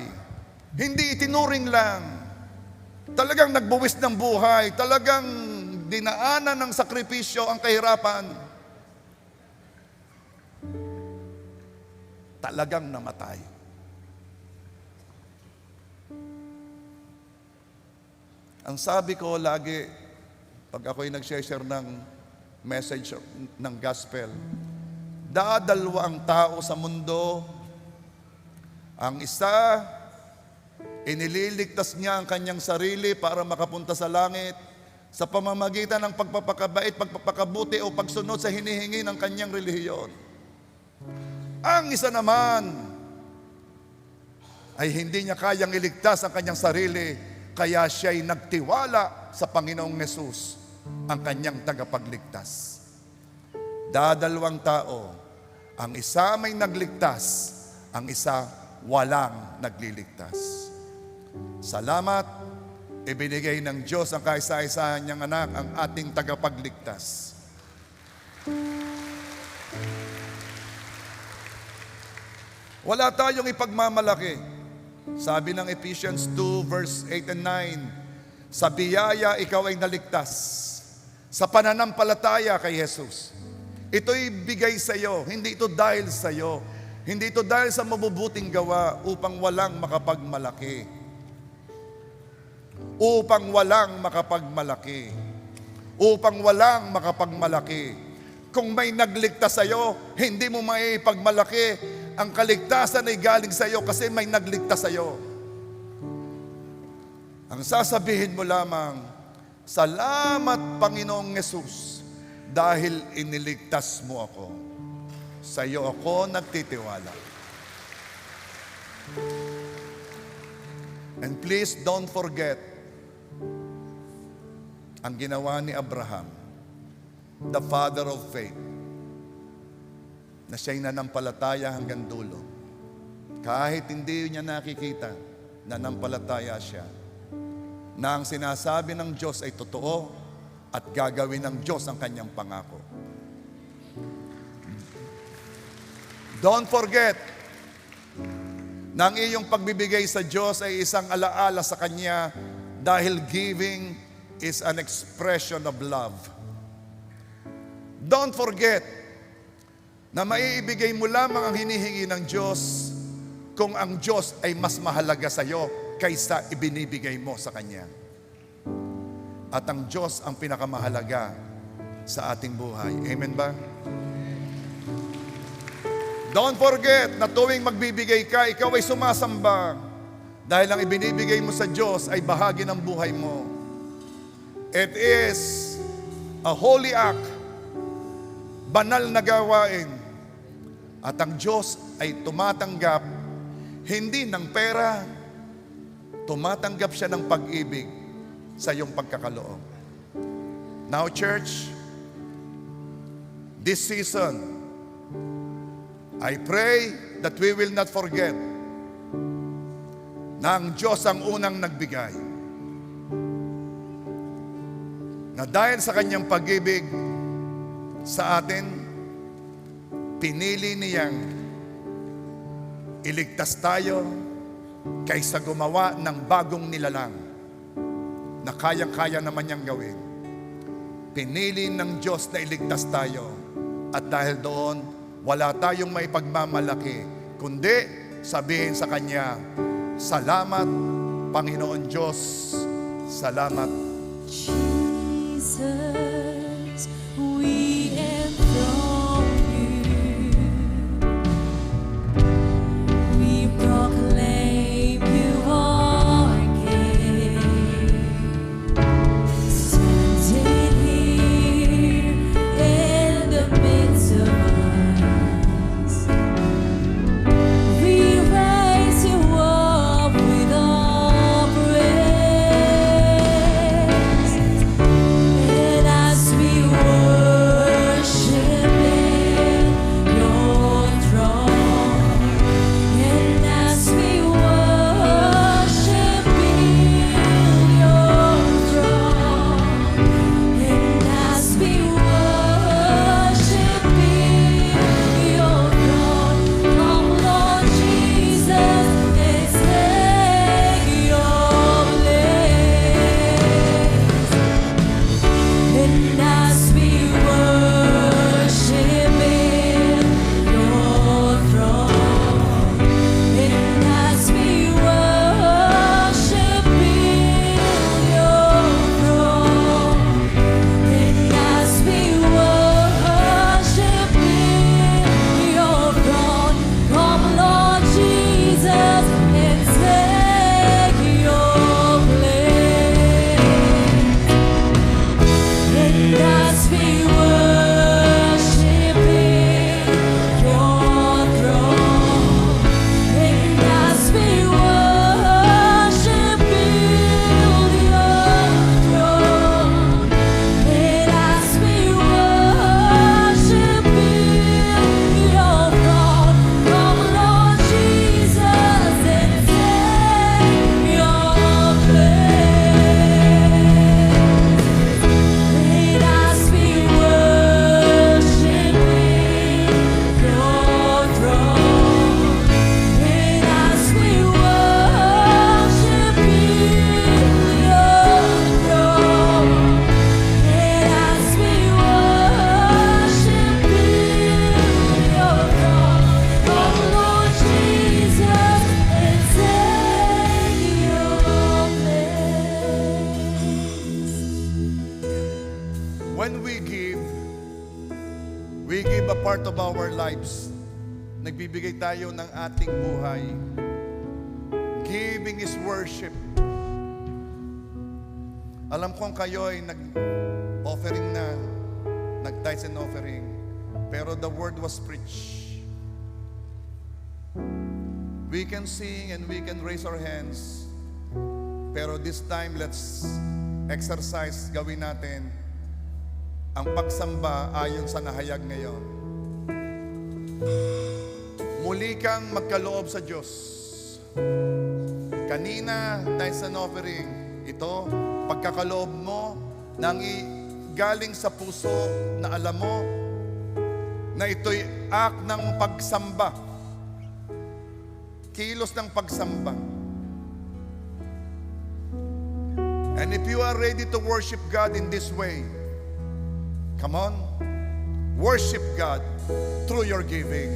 hindi itinuring lang, talagang nagbuwis ng buhay, talagang dinaanan ng sakripisyo ang kahirapan, talagang namatay. Ang sabi ko lagi, pag ako'y nag-share ng message ng gospel, dadalwa ang tao sa mundo. Ang isa, inililigtas niya ang kanyang sarili para makapunta sa langit sa pamamagitan ng pagpapakabait, pagpapakabuti o pagsunod sa hinihingi ng kanyang relihiyon. Ang isa naman ay hindi niya kayang iligtas ang kanyang sarili, kaya siya'y nagtiwala sa Panginoong Hesus, ang kanyang tagapagligtas. Dadalawang tao, ang isa may nagligtas, ang isa walang nagliligtas. Salamat, ibinigay ng Diyos ang kaisa-isahan niyang anak, ang ating tagapagligtas. Wala tayong ipagmamalaki. Sabi ng Ephesians 2 verse 8 and 9, sa biyaya ikaw ay naligtas, sa pananampalataya kay Jesus. Ito'y bigay sa iyo, hindi ito dahil sa iyo, hindi ito dahil sa mabubuting gawa upang walang makapagmalaki. Upang walang makapagmalaki. Upang walang makapagmalaki. Kung may nagligtas sa iyo, hindi mo maipagmalaki. Ang kaligtasan ay galing sa iyo kasi may nagligtas sa iyo. Ang sasabihin mo lamang, salamat Panginoong Hesus, dahil iniligtas mo ako. Sa iyo ako nagtitiwala. And please don't forget ang ginawa ni Abraham, the father of faith, na siya'y nanampalataya hanggang dulo. Kahit hindi niya nakikita, nanampalataya siya na ang sinasabi ng Diyos ay totoo at gagawin ng Diyos ang kanyang pangako. Don't forget na ang iyong pagbibigay sa Diyos ay isang alaala sa Kanya dahil giving is an expression of love. Don't forget na maiibigay mo lamang ang hinihingi ng Diyos kung ang Diyos ay mas mahalaga sa iyo kaysa ibinibigay mo sa Kanya. At ang Diyos ang pinakamahalaga sa ating buhay. Amen ba? Don't forget na tuwing magbibigay ka, ikaw ay sumasamba dahil ang ibinibigay mo sa Diyos ay bahagi ng buhay mo. It is a holy act, banal na gawain. At ang Diyos ay tumatanggap hindi ng pera, tumatanggap siya ng pag-ibig sa iyong pagkakaloob. Now church, this season, I pray that we will not forget na ang Diyos ang unang nagbigay. Na dahil sa kanyang pag-ibig sa atin, pinili niyang iligtas tayo kaysa gumawa ng bagong nilalang na kayang-kaya naman niyang gawin. Pinili ng Diyos na iligtas tayo at dahil doon, wala tayong may pagmamalaki, kundi sabihin sa Kanya, salamat Panginoon Diyos, salamat.
Jesus, we enthrone you. We proclaim you are King. Standing here in the midst of us, we raise you up with all praise.
when we give a part of our lives. Nagbibigay tayo ng ating buhay. Giving is worship. Alam kong kayo ay nag-offering na, nag-tithes and offering, pero the word was preached. We can sing and we can raise our hands, pero this time, let's exercise, gawin natin ang pagsamba ayon sa nahayag ngayon. Muli kang magkaloob sa Diyos. Kanina, tithes and offering, ito, pagkakaloob mo nang galing sa puso na alam mo na ito'y act ng pagsamba. Kilos ng pagsamba. And if you are ready to worship God in this way, come on, worship God through your giving.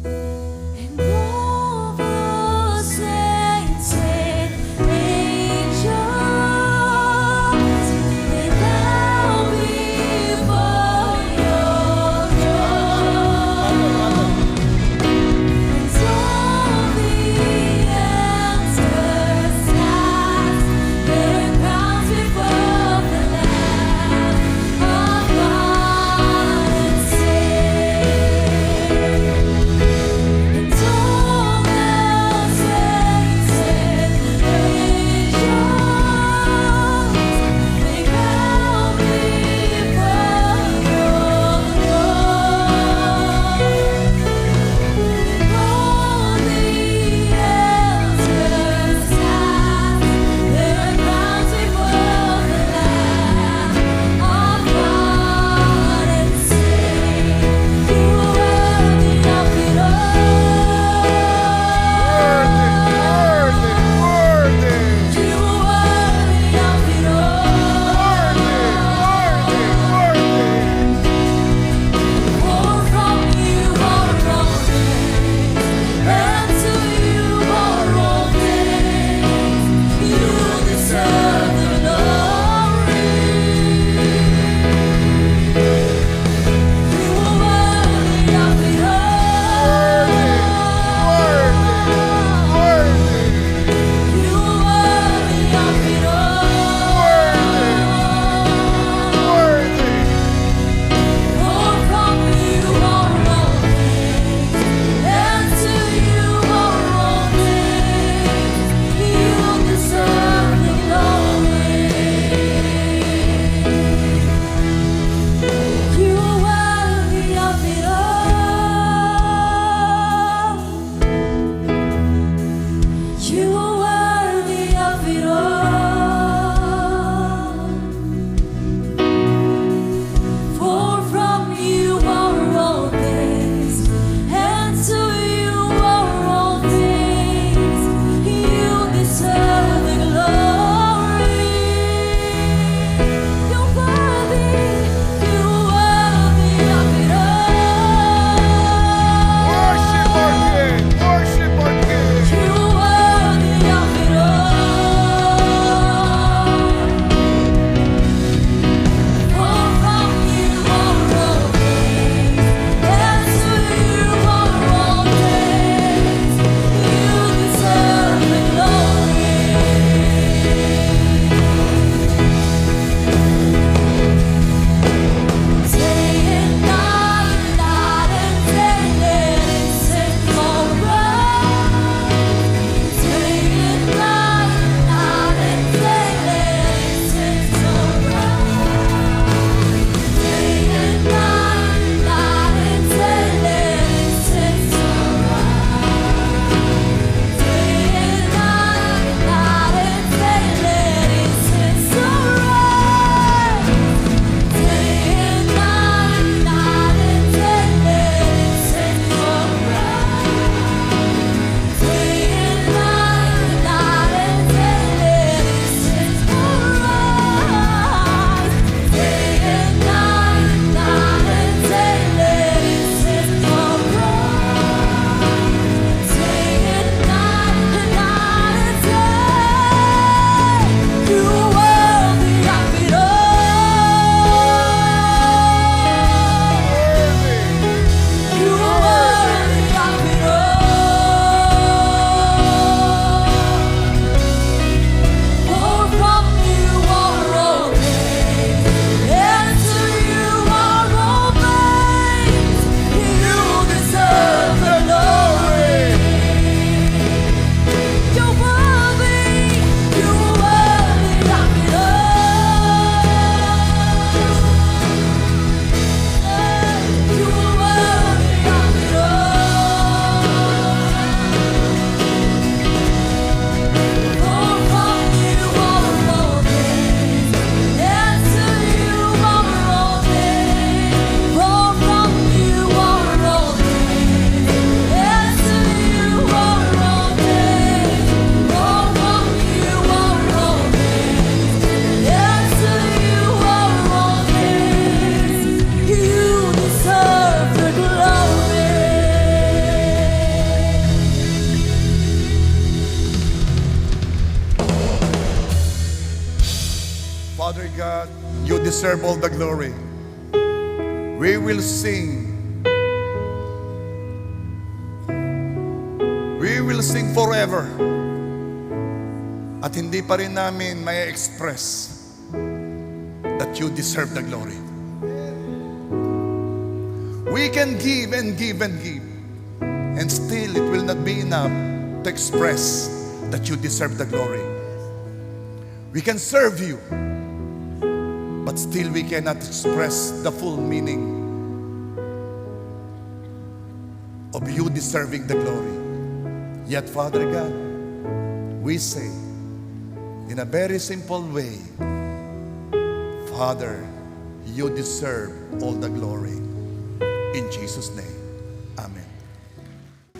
And all the saints and angels, they bow before your throne. And all the answers cast their crowns before the Lamb of God and sing. And all
Father God, you deserve all the glory. We will sing. We will sing forever. At hindi pa rin namin may express that you deserve the glory. We can give and give and give, and still it will not be enough to express that you deserve the glory. We can serve you, but still we cannot express the full meaning of you deserving the glory. Yet, Father God, we say in a very simple way, Father, you deserve all the glory. In Jesus' name.